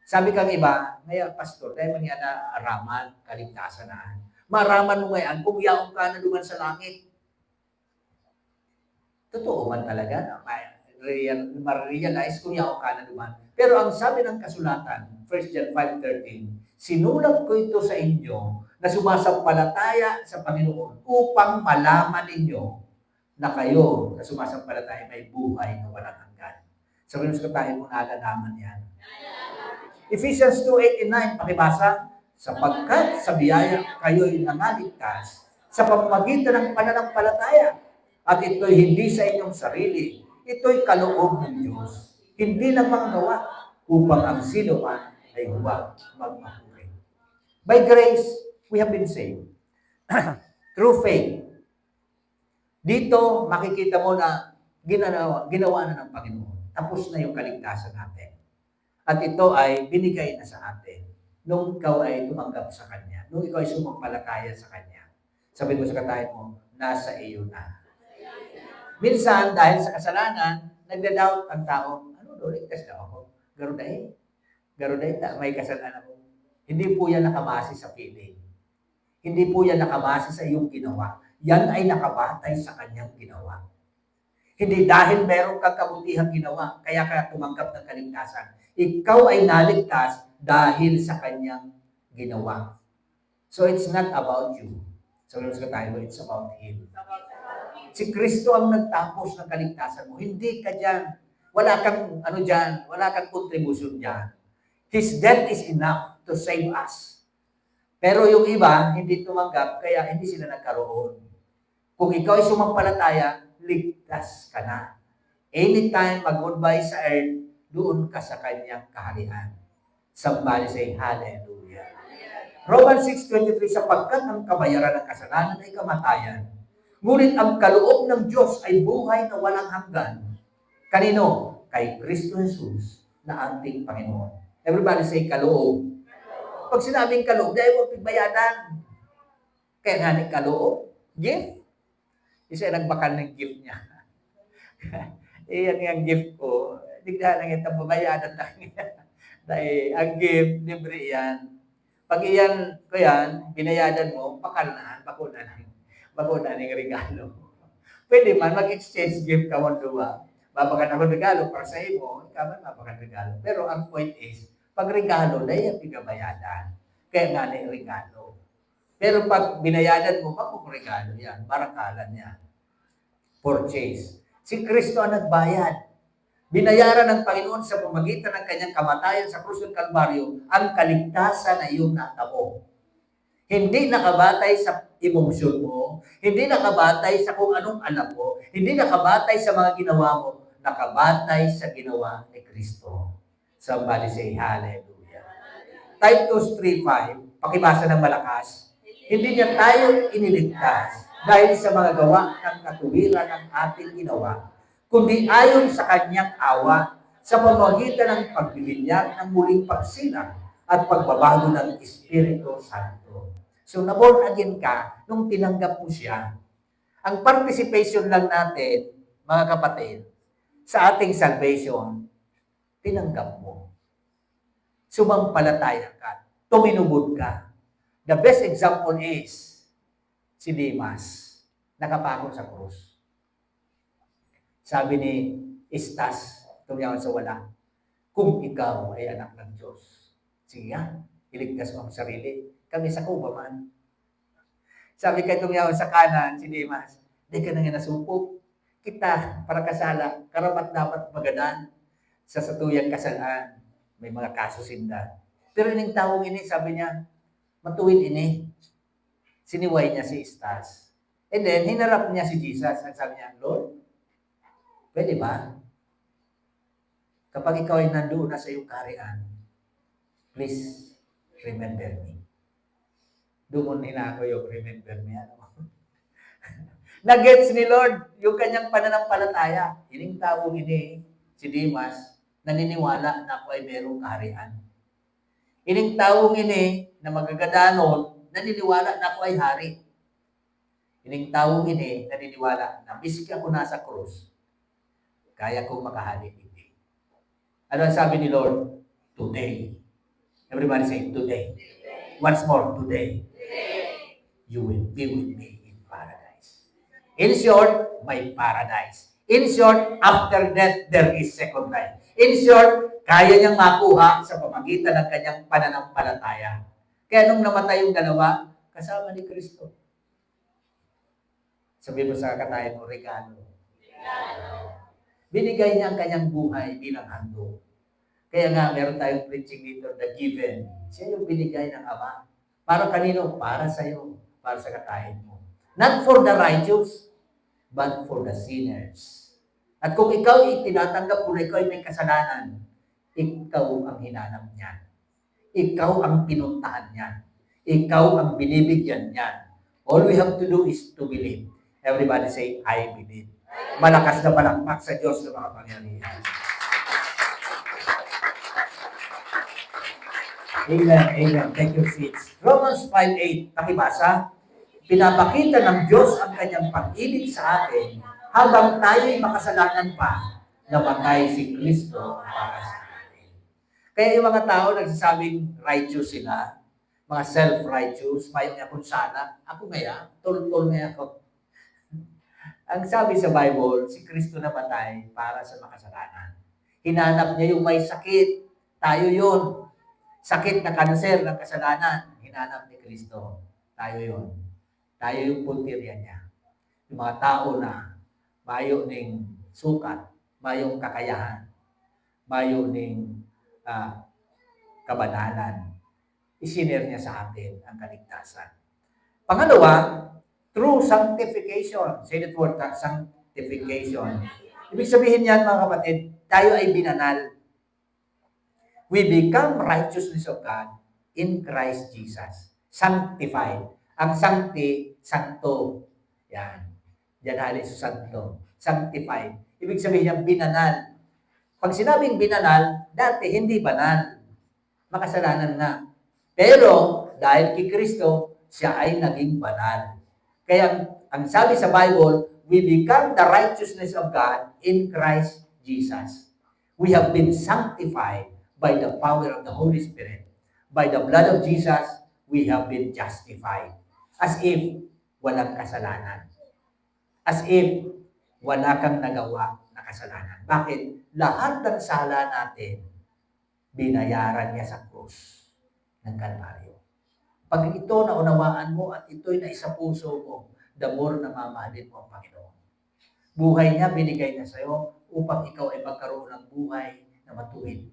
Sabi kang iba, ngayon, pastor, dahil man yan na araman, kaligtasan na. Maraman mo ngayon kung yaong ka na duman sa langit. Totoo man talaga na ma-realize kung yaong ka na duman. Pero ang sabi ng kasulatan, 1 John 5:13, sinulat ko ito sa inyo na sumasampalataya sa Panginoon upang malaman ninyo na kayo na sumasampalataya may buhay na walang hanggan. Sabi ko tayo mo nalalaman yan. Ephesians 2:8 and 9, pakibasa, sapagkat sa biyaya kayo'y nangaligtas sa pamamagitan ng pananampalataya. At ito'y hindi sa inyong sarili. Ito'y kaloob ng Diyos. Hindi ng mga gawa upang ang sino man ay huwag magmahuli. By grace, we have been saved. Through faith. Dito, makikita mo na ginawa na ng Panginoon. Tapos na yung kaligtasan natin. At ito ay binigay na sa atin nung ikaw ay tumanggap sa Kanya. Nung ikaw ay sumampalataya sa Kanya. Sabi ko sa katayan mo, nasa iyo na. Minsan, dahil sa kasalanan, nagda-doubt ang tao, ano do, ligtas na ako? Garuday, may kasalanan ako. Hindi po yan nakabase sa feeling. Hindi po yan nakabase sa iyong ginawa. Yan ay nakabatay sa kanyang ginawa. Hindi dahil meron kang kabutihang ginawa, kaya ka tumanggap ng kaligtasan. Ikaw ay naligtas dahil sa kanyang ginawa. So it's not about you. So let's go tayo, it's about Him. Si Kristo ang nagtapos ng kaligtasan mo. Hindi ka dyan. Wala kang dyan. Wala kang contribution dyan. His death is enough to save us. Pero yung iba, hindi tumanggap, kaya hindi sila nagkaroon. Kung ikaw ay sumampalataya, ligtas ka na. Anytime mag-goodbye sa earth, doon ka sa kanyang kaharian. Somebody say, Hallelujah. Romans 6:23, sapagkat ang kabayaran ng kasalanan ay kamatayan. Ngunit ang kaloob ng Diyos ay buhay na walang hanggan. Kanino? Kay Kristo Jesus na ating Panginoon. Everybody say kaloob. Pag sinabing kaloob, dahil mo pigbayadan. Kaya nga ni kaloob, gift. Isa nagbakal ng gift niya. Iyan yung gift ko. Digda lang itong babayadan lang. Dahil ang gift, libre yan. Pag iyan ko yan, binayadan mo, pakalnaan, pakunan. Baguna ng regalo. Pwede man, mag-exchange gift ka mo duwa. Babakan ako regalo para sa iyo, ikaw man babakan regalo. Pero ang point is, pag regalo, dahil yung pigabayadan. Kaya nga na regalo. Pero pag binayadan mo, regalo yan. Barakalan yan. Purchase. Si Kristo ang nagbayad. Binayaran ng Panginoon sa pamagitan ng kanyang kamatayan sa krus ng Kalbaryo ang kaligtasan na iyong natamo. Hindi nakabatay sa emosyon mo, hindi nakabatay sa kung anong alam mo, hindi nakabatay sa mga ginawa mo, nakabatay sa ginawa ni Kristo. Somebody say hallelujah. Titus 3:5, pakibasa ng malakas, hindi niya tayo iniligtas dahil sa mga gawa ng katuwiran ng ating ginawa, kundi ayon sa kanyang awa sa pamamagitan ng pagbibinyag ng muling pagsilang at pagbabago ng Espiritu Santo. So, na-born again ka nung tinanggap mo siya. Ang participation lang natin, mga kapatid, sa ating salvation, tinanggap mo. Sumampalataya ka. Tuminubod ka. The best example is si Demas, nakapako sa krus. Sabi ni Istas, tumiyawan sa wala, kung ikaw ay anak ng Diyos, sige nga, iligtas mo ang sarili. Kami sa Cuba man. Sabi kay tumiyawan sa kanan, si Demas, di ka na nga nasupok. Kita, para kasala, karapat dapat magadan sa satuyang kasalaan. May mga kaso sinda. Pero ining taong ini, sabi niya, matuwid ini. Siniway niya si Istas. And then, hinarap niya si Jesus. At sabi niya, Lord, pwede ba? Kapag ikaw ay nandoon na sa iyong kaharian, please remember me. Doon ako yung remember me. Nag-gets ni Lord yung kanyang pananampalataya. Ining taong ini, si Demas, naniniwala na ako ay merong kaharian. Ining taong ini, na magagadanon, naniniwala na ako ay hari. Ining tao ini naniniwala na miski ako nasa krus, kaya kong makahalik hindi. Ano ang sabi ni Lord? Today. Everybody say, today. Once more, today. You will be with me in paradise. In short, may paradise. In short, after death, there is second life. In short, kaya niyang makuha sa pamagitan ng kanyang pananampalataya. Kaya nung namatay yung dalawa, kasama ni Kristo. Sabi mo sa katayan mo, regalo. Binigay niya ang kanyang buhay bilang handog. Kaya nga, meron tayong preaching dito, the given. Siya yung binigay ng Ama. Para kanino? Para sa'yo. Para sa katayan mo. Not for the righteous, but for the sinners. At kung ikaw tinatanggap kung ikaw ay may kasalanan, ikaw ang hinanap niyan. Ikaw ang pinuntahan niyan. Ikaw ang binibigyan niyan. All we have to do is to believe. Everybody say, I believe. Malakas na palakpak sa Diyos na makapangyarihan. Amen, amen. Thank you, Fitz. Romans 5:8, pakibasa. Pinapakita ng Diyos ang kanyang pag-ibig sa atin habang tayo'y makasalanan pa, namatay si Kristo para sa atin. Kaya yung mga tao nagsasabing righteous sila, mga self-righteous, mayo niya kung sana, ako ngaya, tulol ngaya ako. Ang sabi sa Bible, si Kristo namatay para sa makasalanan. Hinanap niya yung may sakit, tayo yun. Sakit na kanser ng kasalanan, hinanap ni Kristo. Tayo yun. Tayo yung puntirya niya. Yung mga tao na mayo ning sukat, mayong kakayahan, mayo ning kabanalan. Isinare niya sa atin ang kaligtasan. Pangalawa, through sanctification. Say that word, sanctification. Ibig sabihin yan, mga kapatid, tayo ay binanal. We become righteousness of God in Christ Jesus. Sanctified. Ang sancti, santo. Yan. Yan halin sa santo. Sanctified. Ibig sabihin niya, binanal. Pag sinabing binanal, dati hindi banal. Makasalanan na. Pero, dahil kay Kristo, siya ay naging banal. Kaya, ang sabi sa Bible, we become the righteousness of God in Christ Jesus. We have been sanctified by the power of the Holy Spirit. By the blood of Jesus, we have been justified. As if walang kasalanan. As if wala kang nagawa na kasalanan. Bakit? Lahat ng sala natin, binayaran niya sa krus ng Kalbaryo. Pag ito naunawaan mo at ito'y naisa puso mo, the more na mamahalin mo ang Panginoon. Buhay niya, binigay niya sa'yo upang ikaw ay magkaroon ng buhay na matuwid.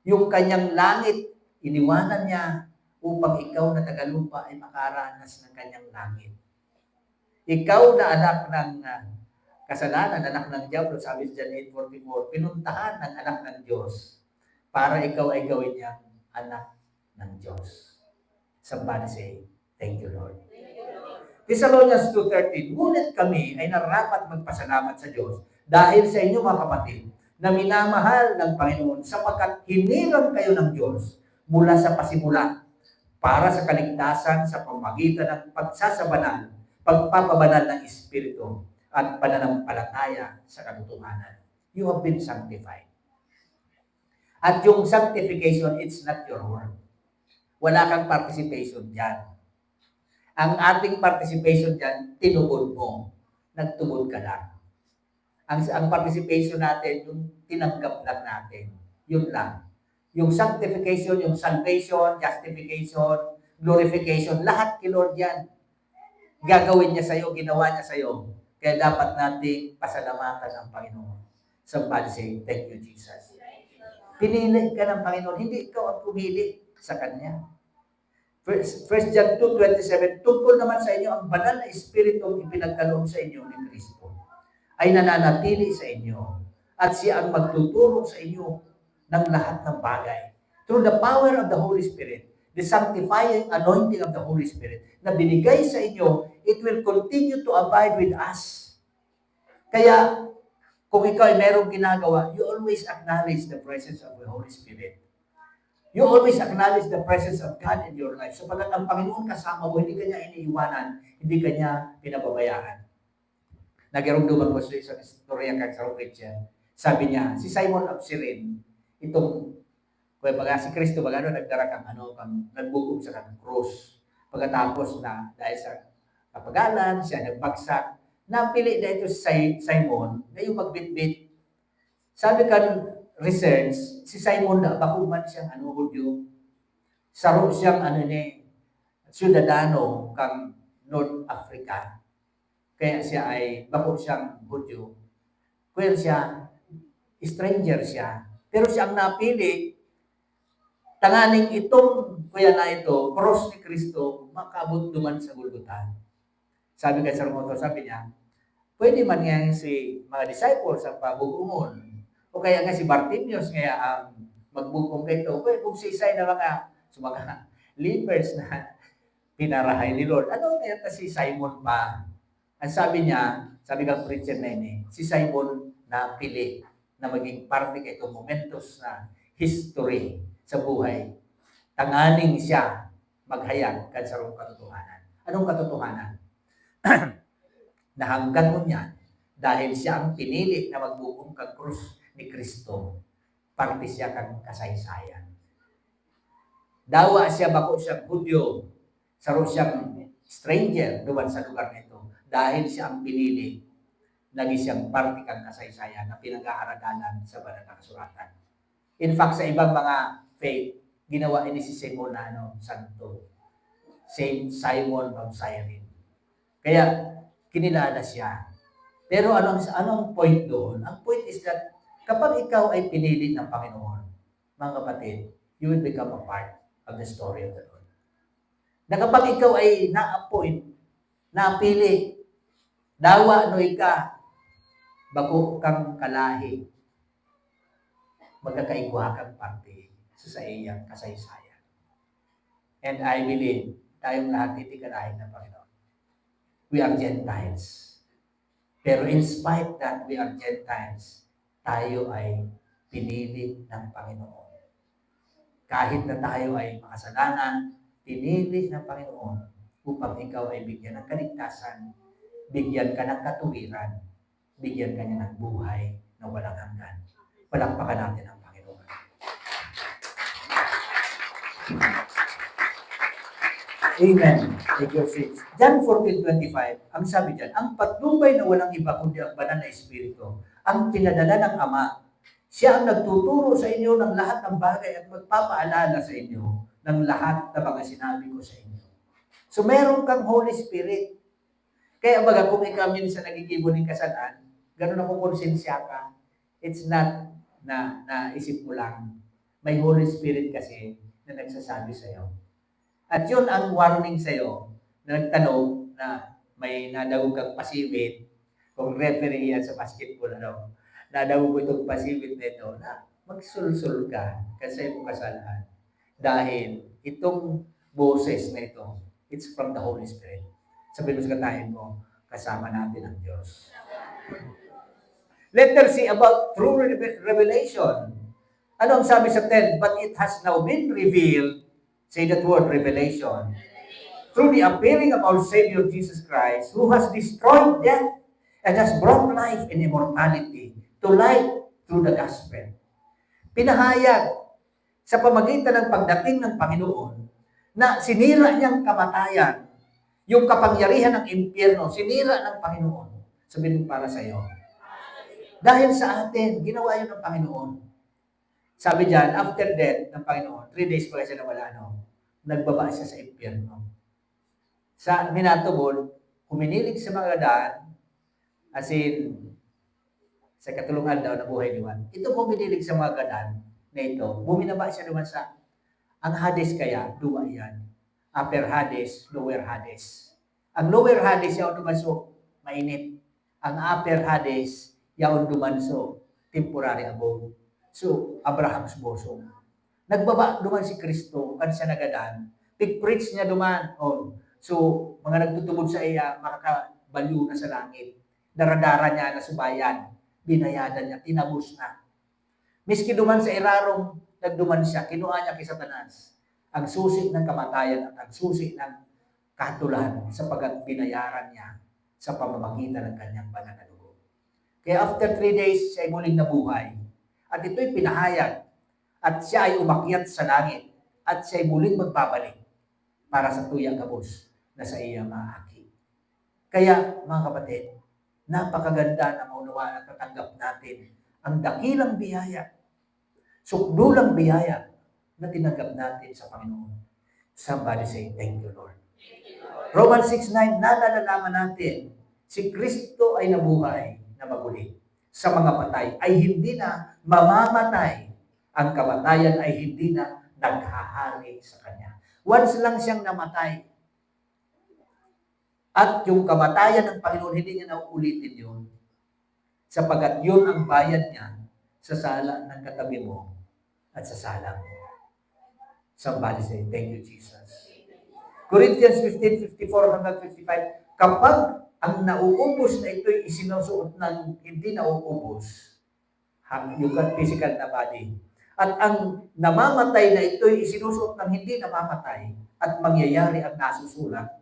Yung kanyang langit, iniwanan niya upang ikaw na tagalupa ay makaranas ng kanyang langit. Ikaw na anak ng kasalanan, anak ng Diablo, sabi sa John 8:44, pinuntahan ng anak ng Diyos para ikaw ay gawin niyang anak ng Diyos. Somebody say, thank you, Lord. Thessalonians 2:13, ngunit kami ay narapat magpasalamat sa Diyos dahil sa inyo, mga kapatid, na minamahal ng Panginoon sapagkat hiniram kayo ng Diyos mula sa pasimula para sa kaligtasan sa pamagitan ng pagsasabanal, pagpapabanal ng Espiritu at pananampalataya sa katotohanan. You have been sanctified. At yung sanctification, it's not your work. Wala kang participation dyan. Ang ating participation dyan, tinubod mo. Nagtubod ka lang. Ang participation natin, yung tinanggap lang natin. Yun lang. Yung sanctification, yung salvation, justification, glorification, lahat kay Lord yan. Gagawin niya sa'yo, ginawa niya sa'yo. Kaya dapat nating pasalamatan ang Panginoon. Somebody say, thank you, Jesus. Pinili ka ng Panginoon, hindi ikaw ang pumili sa Kanya. 1 John 2:27, tungkol naman sa inyo, ang banal na Espiritong ipinagkaloob sa inyo ni Kristo ay nananatili sa inyo at siya ang magtuturo sa inyo ng lahat ng bagay. Through the power of the Holy Spirit, the sanctifying anointing of the Holy Spirit na binigay sa inyo, it will continue to abide with us. Kaya, kung ikaw ay merong ginagawa, you always acknowledge the presence of the Holy Spirit. You always acknowledge the presence of God in your life. Sapagkat ang Panginoon kasama mo, hindi kanya iniiwanan, hindi kanya pinababayaan. Nagirumduman ko sa isang istorya kang sa Christian. Sabi niya, si Simon of Cyrene, itong, kaya baga si Kristo, baga nagdara kang nagbukog sa kang krus. Pagkatapos na, dahil sa kapagalan, siya nagbagsak, napili na ito si Simon, na yung magbitbit. Sabi kan research, si Simon na bakuman siyang Hudyo. Saro siyang siyudadano kang North Africa. Kaya siya ay bako siyang Hudyo. Kaya siya, stranger siya. Pero siya ang napili, tanganing itong kuya na ito, cross ni Kristo, makabot duman sa Golgotha. Sabi kay Sir Moto, sabi niya, pwede man nga si mga disciples ang pabugumon. O kaya nga si Bartimaeus nga ang magbugong kito. Pwede kung si Isay na mga lepers na pinarahay ni Lord. Ano na si Simon pa? Ang sabi niya, sabi kang preacher na ini, si Simon na pili na maging parte kay itong momentos na history sa buhay. Tanganing siya maghayag kan sa katotohanan. Anong katotohanan? Na hanggang mo niyan, dahil siya ang pinili na magbukong kang krus ni Kristo, parte siya kang kasaysayan. Dawa siya bako siyang Hudyo, saro siyang stranger duman sa lugar nito, dahil siya ang pinili, naging siyang parte kang kasaysayan na pinag-aaradalan sa banal na kasulatan. In fact, sa ibang mga faith, ginawa ini si Simon na santo. Saint Simon of Cyrene. Kaya, kinilala siya. Pero anong point doon? Ang point is that kapag ikaw ay pinili ng Panginoon, mga kapatid, you will become a part of the story of the Lord. Na kapag ikaw ay na-appoint, napili, dawa no ika, bako kang kalahi, magkakaigwa kang parte sa iyang kasaysayan. And I believe, tayong lahat itikalahin ng Panginoon. We are Gentiles. Pero in spite that we are Gentiles, tayo ay pinili ng Panginoon. Kahit na tayo ay makasalanan, pinili ng Panginoon upang ikaw ay bigyan ng kaligtasan, bigyan ka ng katuwiran, bigyan ka niya ng buhay na walang hanggan. Palakpakan natin ang Panginoon. Amen. Take your seats. John 14:25, ang sabi dyan, ang patnubay na walang iba kundi ang banal na Espiritu, ang pinadala ng Ama. Siya ang nagtuturo sa inyo ng lahat ng bagay at magpapaalala sa inyo ng lahat ng mga sinabi ko sa inyo. So meron kang Holy Spirit. Kaya baga kung ikaw minsan nagigibo ng kasalan, ganun ako konsensya ka. It's not na naisip mo lang. May Holy Spirit kasi na nagsasabi sa iyo. At yun ang warning sa iyo na nagtanong na may nadawag kang pasiwit, kung referee yan sa basketball, nadawag ko itong pasiwit na ito, na magsulsul ka kasi mo kasalanan. Dahil itong boses na ito, it's from the Holy Spirit. Sabi mo sa katahin mo, kasama natin ang Diyos. Letter C about true revelation. Ano ang sabi sa 10? But it has now been revealed, say that word, revelation, through the appearing of our Savior Jesus Christ, who has destroyed death and has brought life and immortality to light through the gospel. Pinahayag sa pamagitan ng pagdating ng Panginoon na sinira niyang kamatayan, yung kapangyarihan ng impyerno, sinira ng Panginoon. Sabihin para sa iyo. Dahil sa atin, ginawa yun ng Panginoon. Sabi diyan, after death ng Panginoon, 3 days pa siya nawala, nagbaba siya sa impyerno. Sa minatubol, huminilig sa mga daan, as in, sa katulungan daw na buhay ni Juan. Ito huminilig sa mga daan na ito, buminaba siya naman sa, ang Hades kaya, duwa yan. Upper Hades, lower Hades. Ang lower Hades, yaon dumanso, mainit. Ang upper Hades, yaon dumanso, temporary above. So, Abraham's bosom. Nagbaba duman si Kristo, kan siya nagadan. Pig-preach niya duman. So, mga nagtutubod sa iya, makakabaliw na sa langit. Daradara niya na subayan. Binayadan niya, tinabos na. Miski duman sa irarong nagduman siya, kinuha niya kay Satanas ang susi ng kamatayan at ang susi ng kahatulan sapagat binayaran niya sa pamamagitan ng kanyang banal na dugo. Kaya after 3 days, siya ay muling nabuhay. At ito'y pinahayag. At siya ay umakyat sa langit. At siya ay muling magbabalik para sa tuyang kabos na sa iyang maaki. Kaya, mga kapatid, napakaganda na maunawaan at tatanggap natin ang dakilang biyaya, sukdulang biyaya na tinanggap natin sa Panginoon. Somebody say, thank you, Lord. Romans 6:9, nalalaman natin, si Kristo ay nabuhay na maguli. Sa mga patay ay hindi na mamamatay. Ang kamatayan ay hindi na naghahari sa Kanya. Once lang siyang namatay. At yung kamatayan ng Panginoon, hindi niya nauulitin yun. Sapagat yun ang bayad niya sa sala ng katabi mo at sa sala mo. Somebody say, thank you, Jesus. Corinthians 15:54-55, kapag ang nauubos na ito'y isinusuot ng hindi nauubos, yung physical na body, at ang namamatay na ito'y isinusuot ng hindi namamatay, at mangyayari ang nasusulat,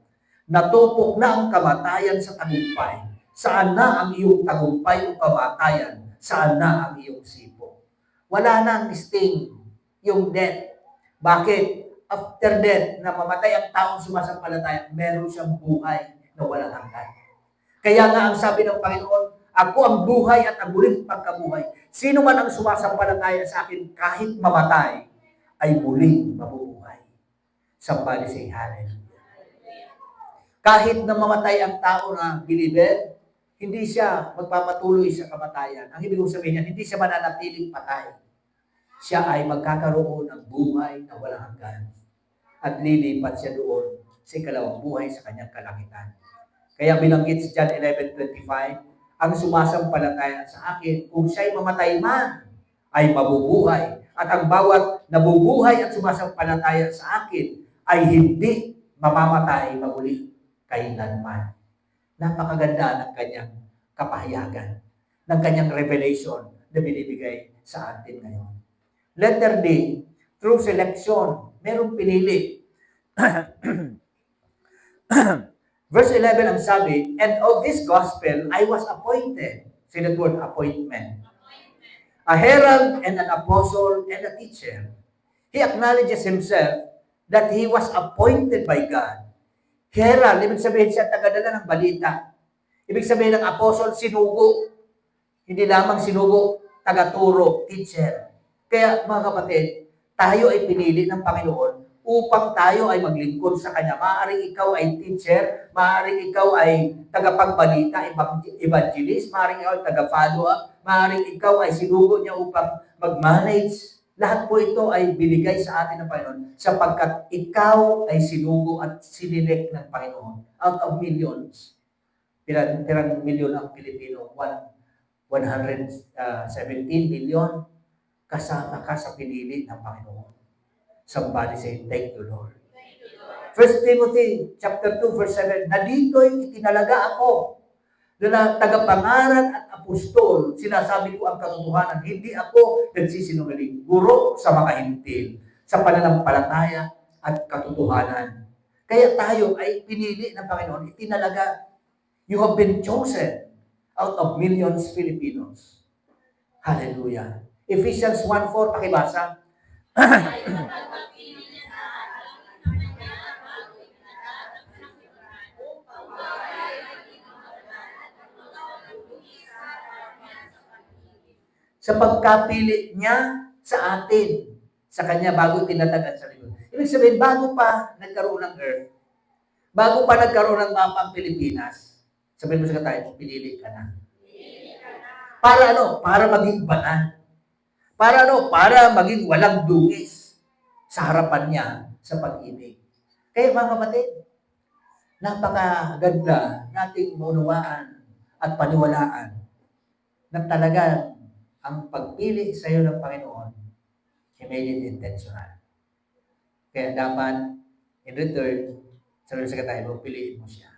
natupok na ang kamatayan sa tagumpay. Saan na ang iyong tagumpay o kamatayan? Saan na ang iyong sipo? Wala na ang sting, yung death. Bakit? After death, na mamatay ang taong sumasampalataya, meron siyang buhay na walang hanggan. Kaya nga ang sabi ng Panginoon, ako ang buhay at ang muling pagkabuhay. Sino man ang sumasampalataya sa akin kahit mamatay, ay muling mabubuhay. Somebody say hallelujah. Kahit na mamatay ang tao na believer, hindi siya magpapatuloy sa kamatayan. Ang ibig kong sabihin niya, hindi siya mananatiling patay. Siya ay magkakaroon ng buhay na walang hanggan. At lilipat siya doon sa ikalawang buhay sa kanyang kalangitan. Kaya binanggit si John 11:25, ang sumasampalataya sa akin, kung siya'y mamatay man, ay mabubuhay. At ang bawat nabubuhay at sumasampalataya sa akin, ay hindi mamamatay maguli kailanman. Napakaganda ng kanyang kapahayagan, ng kanyang revelation na binibigay sa atin ngayon. Letter D, through selection, merong pinili. Verse 11 ang sabi, and of this gospel I was appointed. See that word, appointment. A herald and an apostle and a teacher. He acknowledges himself that he was appointed by God. Herald, ibig sabihin siya tagadala ng balita. Ibig sabihin ng apostle, sinugo. Hindi lamang sinugo, tagaturo, teacher. Kaya mga kapatid, tayo ay pinili ng Panginoon upang tayo ay maglingkod sa Kanya. Maaaring ikaw ay teacher, maaaring ikaw ay tagapagbalita, evangelist, maaaring ikaw ay taga-follow up, maaaring ikaw ay sinugo niya upang mag-manage. Lahat po ito ay binigay sa atin ng Panginoon sapagkat ikaw ay sinugo at sinilek ng Panginoon. Out of millions, tirang milyon ang Pilipino, 117 million, kasama ka sa pinili ng Panginoon. Somebody say, thank you, Lord. 1 Timothy chapter 2, verse 7, na dito'y itinalaga ako na tagapangaral at apostol, sinasabi ko ang katotohanan, hindi ako nagsisinungaling, guro sa mga hintil, sa pananampalataya at katotohanan. Kaya tayo ay pinili ng Panginoon, itinalaga. You have been chosen out of millions Filipinos. Hallelujah. Ephesians 1:4, pakibasa. Sa pagkapili niya sa atin, sa Kanya bago tinatagan sa likod. Ibig sabihin, bago pa nagkaroon ng earth, bago pa nagkaroon ng mapa ang Pilipinas, sabihin mo sa tayo, pinili ka na. Para ano? Para maging banal. Para ano? Para maging walang dungis sa harapan niya sa pag-ibig. Kaya mga kapatid, napakaganda nating maunawaan at paniwalaan na talagang ang pagpili sa iyo ng Panginoon, He made it intentional. Kaya dapat, in return, sabi sa tayo, piliin mo siya.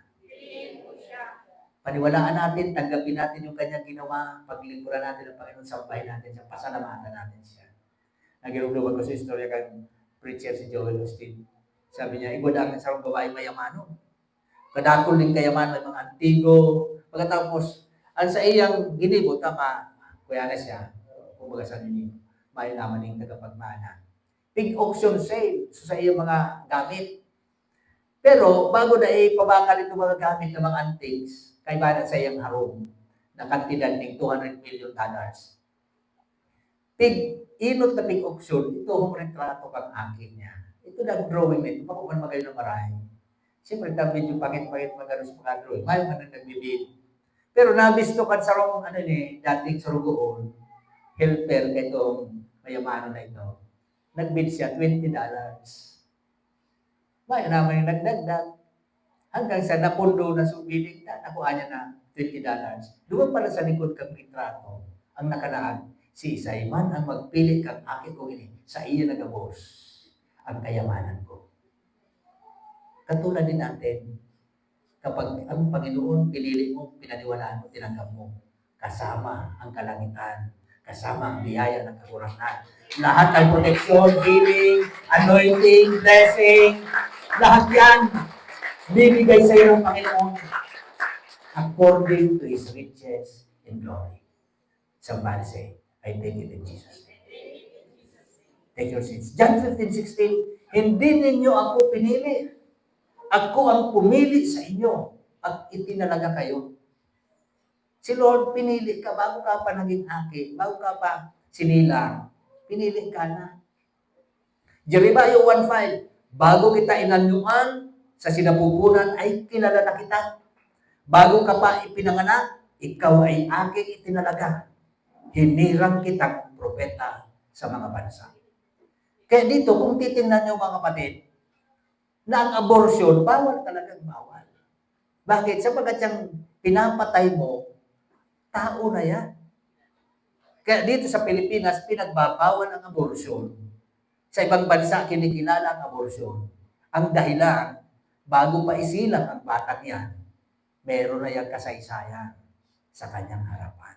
Paniwalaan natin, tanggapin natin yung kanyang ginawa, paglingkuran natin ang Panginoon, sambahin natin siya, pasalamatan natin siya. Nagiruglugan ko sa istorya kang preacher si Joel Osteen. Sabi niya, igwadang sa mga babae mayamano. Kadakol din kayaman ng mga antigo. Pagkatapos, ang sa iyang ginibot, kuya na siya, kumbaga sa ninyo, may naman yung tagapagmana. Big auction sale sa iyang mga gamit. Pero bago na ipabakal itong mga gamit ng mga antiques, kaibanan sa iyang harom, na kantidad ng $200 million. Inot na big auction, ito ang retrato kang akin niya. Ito na drawing na ito, makukuha magayon ng marami. Siyempre, medyo pangit-pangit magano sa mga drawing. May man ang nagbibid. Pero nabisto ka sa rong, dating surugoon, helper ka itong mayamano na ito. Nagbid siya $20. May naman yung nagdagdag. Hanggang sa napundo na subiling na, nakuha niya na $20. Doon pala sa likod kang retrato, ang nakalaan, si Isaiman ang magpili kang akin kong ini, sa iya nagabos ang kayamanan ko. Katulad din natin, kapag ang Panginoon pinili mo, pinaniwalaan mo, tinanggap mo, kasama ang kalangitan, kasama ang biyaya ng kagurahan. Lahat ng proteksyon, healing, anointing, blessing, lahat yan, bibigay sa iyo ng Panginoon according to His riches and glory. Somebody say, I take it in Jesus' name. Take your seats. John 15:16, hindi ninyo ako pinili. Ako ang pumili sa inyo at itinalaga kayo. Si Lord, pinili ka bago ka pa naging aki, bago ka pa sinilang. Pinili ka na. Jeremiah 1:5, bago kita inanyuan sa sinapupunan ay kilala na kita. Bago ka pa ipinanganak, ikaw ay aking itinalaga. Hinirang kitang propeta sa mga bansa. Kaya dito, kung titingnan nyo mga kapatid, na ang abortion, bawal talagang bawal. Bakit? Sapagat yung pinapatay mo, tao na yan. Kaya dito sa Pilipinas, pinagbabawal ang abortion. Sa ibang bansa, kinikilala ang abortion. Ang dahilan, bago pa isilang ang batang yan, meron na yung kasaysayan sa kanyang harapan.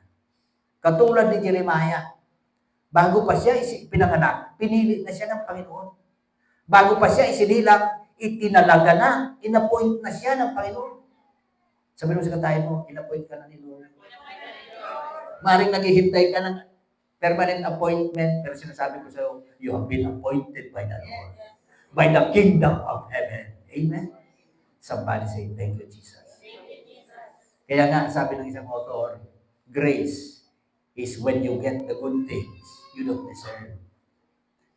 Katulad ni Jeremiah, bago pa siya pinanganak, pinili na siya ng Panginoon. Bago pa siya isinilang, itinalaga na, inappoint na siya ng Panginoon. Sabi mo sa katayin mo, inappoint ka na ni Lord. Maring naghihintay ka ng permanent appointment, pero sinasabi ko sa iyo, you have been appointed by the Lord, by the kingdom of heaven. Amen? Somebody say, thank you, Jesus. Kaya nga, sabi ng isang author, grace is when you get the good things you don't deserve.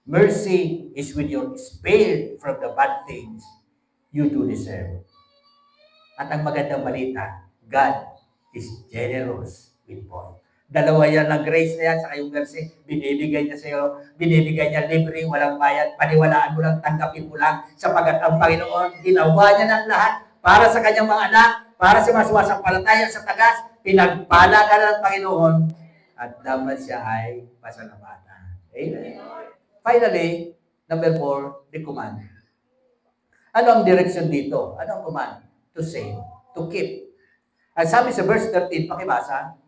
Mercy is when you're spared from the bad things you do deserve. At ang magandang balita, God is generous with both. Dalawa yan ng grace na yan sa kayong mercy. Binibigay niya sa iyo, binibigay niya libre, walang bayad, paniwalaan mo lang, tanggapin mo lang, sapagat ang Panginoon, ginawa niya ng lahat para sa kanyang mga anak, para sa mga sumasampalataya sa tagas, pinagpala ka ng Panginoon, at dapat siya ay pasalamatan. Amen. Finally, number 4, the command. Ano ang direction dito? Ano ang command? To save, to keep. At sabi sa verse 13, pakibasa,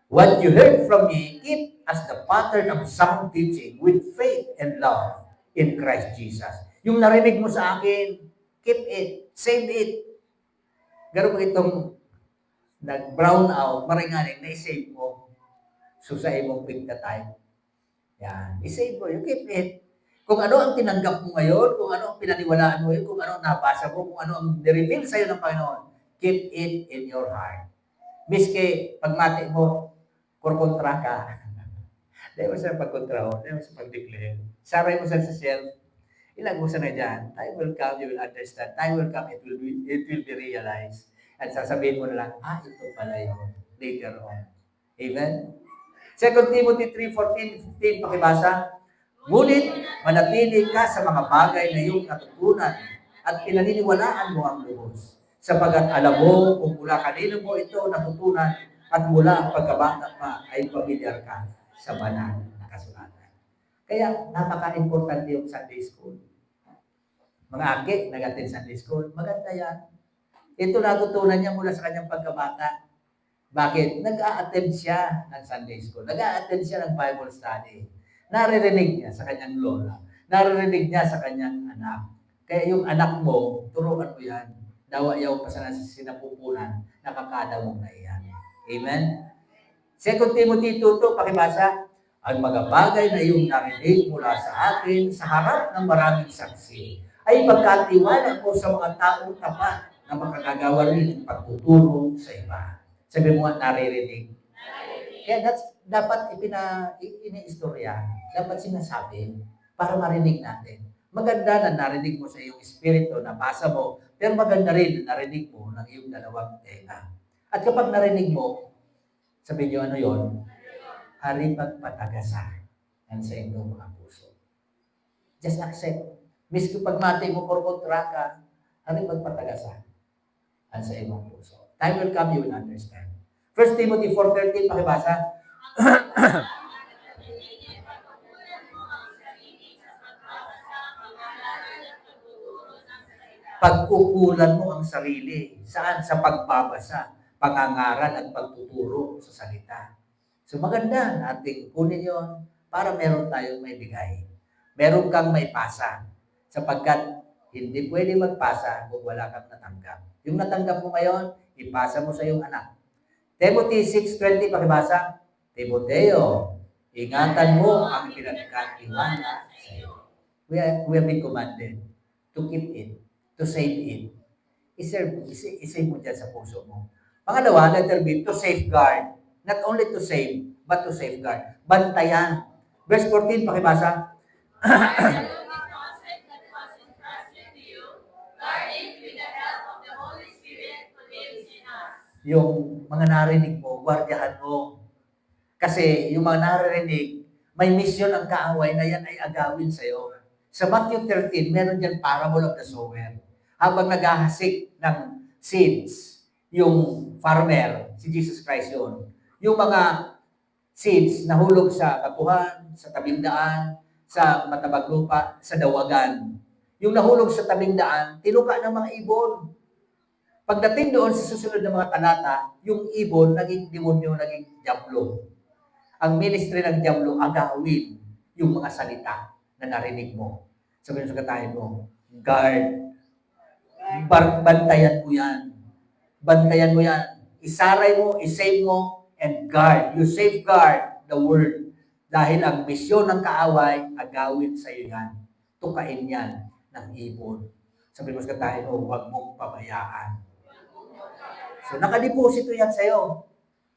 what you heard from me, keep as the pattern of sound teaching with faith and love in Christ Jesus. Yung narinig mo sa akin, keep it, save it. Garo mo itong nag-brown out, maringaling, na-save mo. Susay mong pick the time. Yan, i-save mo, you keep it. Kung ano ang tinanggap mo ngayon, kung ano ang pinaniwalaan mo ngayon, kung ano ang nabasa mo, kung ano ang nireveal sa'yo ng Panginoon, keep it in your heart. Miski, pagmati mo, kontra ka. Dahil mo sa pagkontra mo, dahil mo sa pag-declare. Saray mo sa self, ilag mo sa na dyan. Time will come, you will understand. Time will come, it will be realized. At sasabihin mo na lang, ito pala yun. Later on. Amen? 2 Timothy 3:14-15, pakibasa. Ngunit, manatili ka sa mga bagay na iyong natutunan at pinaniniwalaan mo ang lubos. Sapagat alam mo kung mula kanino mo ito natutunan at mula ang pagkabata pa ay pamilyar ka sa banal na kasulatan. Kaya napaka-importante yung Sunday School. Mga aki, nag-attend Sunday School, maganda yan. Ito natutunan niya mula sa kanyang pagkabata Bakit? Nag-a-attend siya ng Sunday School. Nag-a-attend siya ng Bible study. Naririnig niya sa kanyang lola. Naririnig niya sa kanyang anak. Kaya yung anak mo, turuan mo yan. Dawayaw pa sa sinapupunan, nakakada mo na iyan. Amen? 2 Timothy 2:2, pakibasa. Ang mga bagay na iyong narinig mula sa akin sa harap ng maraming saksi ay pagkatiwala ko sa mga taong tapat na makakagawa rin ng pagtuturo sa iba. Sabi mo nga, naririnig. Kaya dapat iniistorya, dapat sinasabi para marinig natin. Maganda na narinig mo sa iyong espiritu, nabasa mo, pero maganda rin na narinig mo ng iyong dalawang tenga. At kapag narinig mo, sabi niyo ano yon? Hari pagpatagasan yan sa inyong mga puso. Just accept. Miski pagmati mo por kontra ka, hari pagpatagasan yan sa inyong puso. Time will come, you will understand. 1 Timothy 4:13, pakibasa. Pagkukulan mo ang sarili. Saan? Sa pagbabasa, pangangaral at pagtuturo sa salita. So maganda nating kunin yon para meron tayong may bigay. Meron kang may pasa. Sapagkat hindi pwede magpasa kung wala kang natanggap. Yung natanggap mo ngayon, ipasa mo sa iyong anak. Timothy 6:20, pakibasa. Timoteo, ingatan mo ang pinagkatiwala sa iyo. We have been commanded to keep it, to save it. Isave mo dyan sa puso mo. Pangalawa, letter B, to safeguard. Not only to save, but to safeguard. Bantayan. Verse 14, pakibasa. Yung mga narinig mo, gwardiyahan mo. Kasi yung mga naririnig, may mission ang kaaway na yan ay agawin sa'yo. Sa Matthew 13, meron dyan parable of the sower. Habang naghahasik ng seeds, yung farmer, si Jesus Christ yun. Yung mga seeds nahulog sa katuhan, sa tabing daan, sa matabag lupa, sa dawagan. Yung nahulog sa tabing daan, tinuka ng mga ibon. Pagdating doon sa susunod na mga talata, yung ibon, naging demonyo, naging diablo. Ang ministry ng diablo, agawin yung mga salita na narinig mo. Sabihin sa katahin mo, guard. Bantayan mo yan. Bantayan mo yan. Isaray mo, isave mo, and guard. You safeguard the word. Dahil ang misyon ng kaaway, agawin sa iyo yan. Tukain yan ng ibon. Sabihin mo sa katahin mo, huwag mong pabayaan. So, nakadeposito yan sa iyo.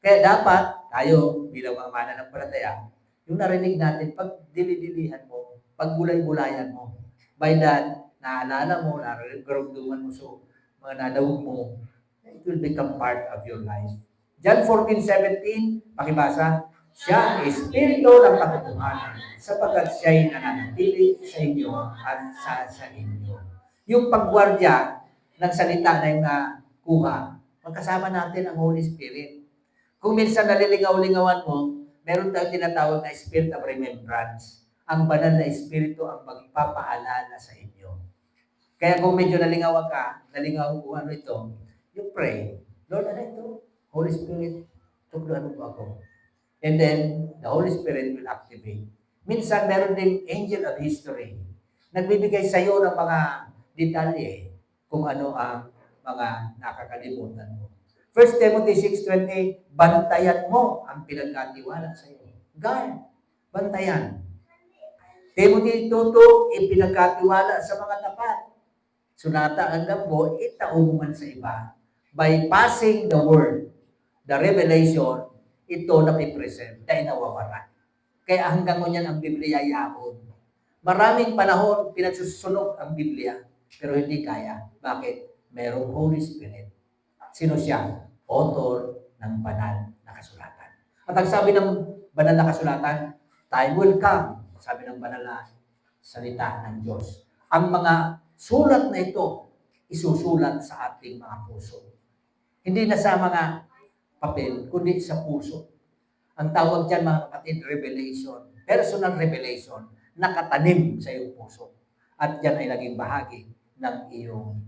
Kaya dapat, tayo bilang mga mananampalataya, yung narinig natin, pag dilidilihan mo, pag bulay-bulayan mo, by that, naalala mo, nararamdaman mo so, mga nadawag mo, it will become part of your life. John 14:17, pakibasa, siya ay espiritu ng katotohanan, sapagkat siya'y nananatili sa inyo at sa inyo. Yung pagwardya ng salita na yung nakuha, magkasama natin ang Holy Spirit. Kung minsan nalilingaw-lingawan mo, meron tayong tinatawag na spirit of remembrance. Ang banal na espiritu ang magpapaalala sa inyo. Kaya kung medyo nalingawan ka, nalingaw ko ano ito, you pray, Lord, ano ito? Holy Spirit, tukluan mo ako. And then, the Holy Spirit will activate. Minsan, meron din angel of history. Nagbibigay sa iyo ng mga detalye kung ano ang mga nakakalimutan mo. 1 Timothy 6:20, bantayan mo ang pinagkatiwala sa iyo. Guard, bantayan. Timothy 2:2, ipinagkatiwala sa mga tapat. Sunata ang mo, itaong man sa iba. By passing the word, the revelation, ito na i-present, dahil nawawala. Kaya hanggang ngunyan ang Biblia yaon. Maraming panahon pinagsusunog ang Biblia, pero hindi kaya. Bakit? Merong Holy Spirit. Sino siya? Author ng banal na kasulatan. At ang sabi ng banal na kasulatan, time will come, sabi ng banal na salita ng Diyos. Ang mga sulat na ito, isusulat sa ating mga puso. Hindi na sa mga papel, kundi sa puso. Ang tawag dyan, mga kapatid, revelation. Personal revelation, nakatanim sa iyong puso. At yan ay naging bahagi ng iyong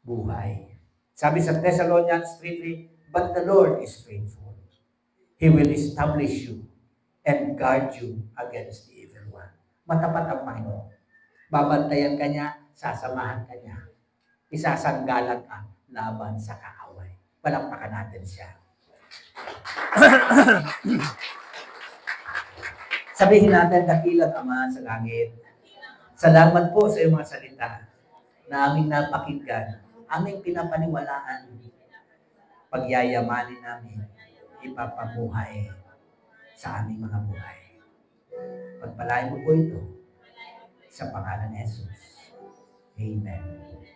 buhay. Sabi sa Thessalonians 3:3, But the Lord is faithful. He will establish you and guard you against the evil one. Matapat ang Panginoon. Babantayan ka niya, sasamahan ka niya. Isasanggalang ka laban sa kaaway. Palakpakan natin siya. Sabihin natin, dakilang Ama sa langit, salamat po sa iyong mga salita na aming napakinggan, aming pinapaniwalaan, pagyayamanin namin, ipapabuhay sa aming mga buhay. Pagpalain mo po ito sa pangalan ni Jesus. Amen.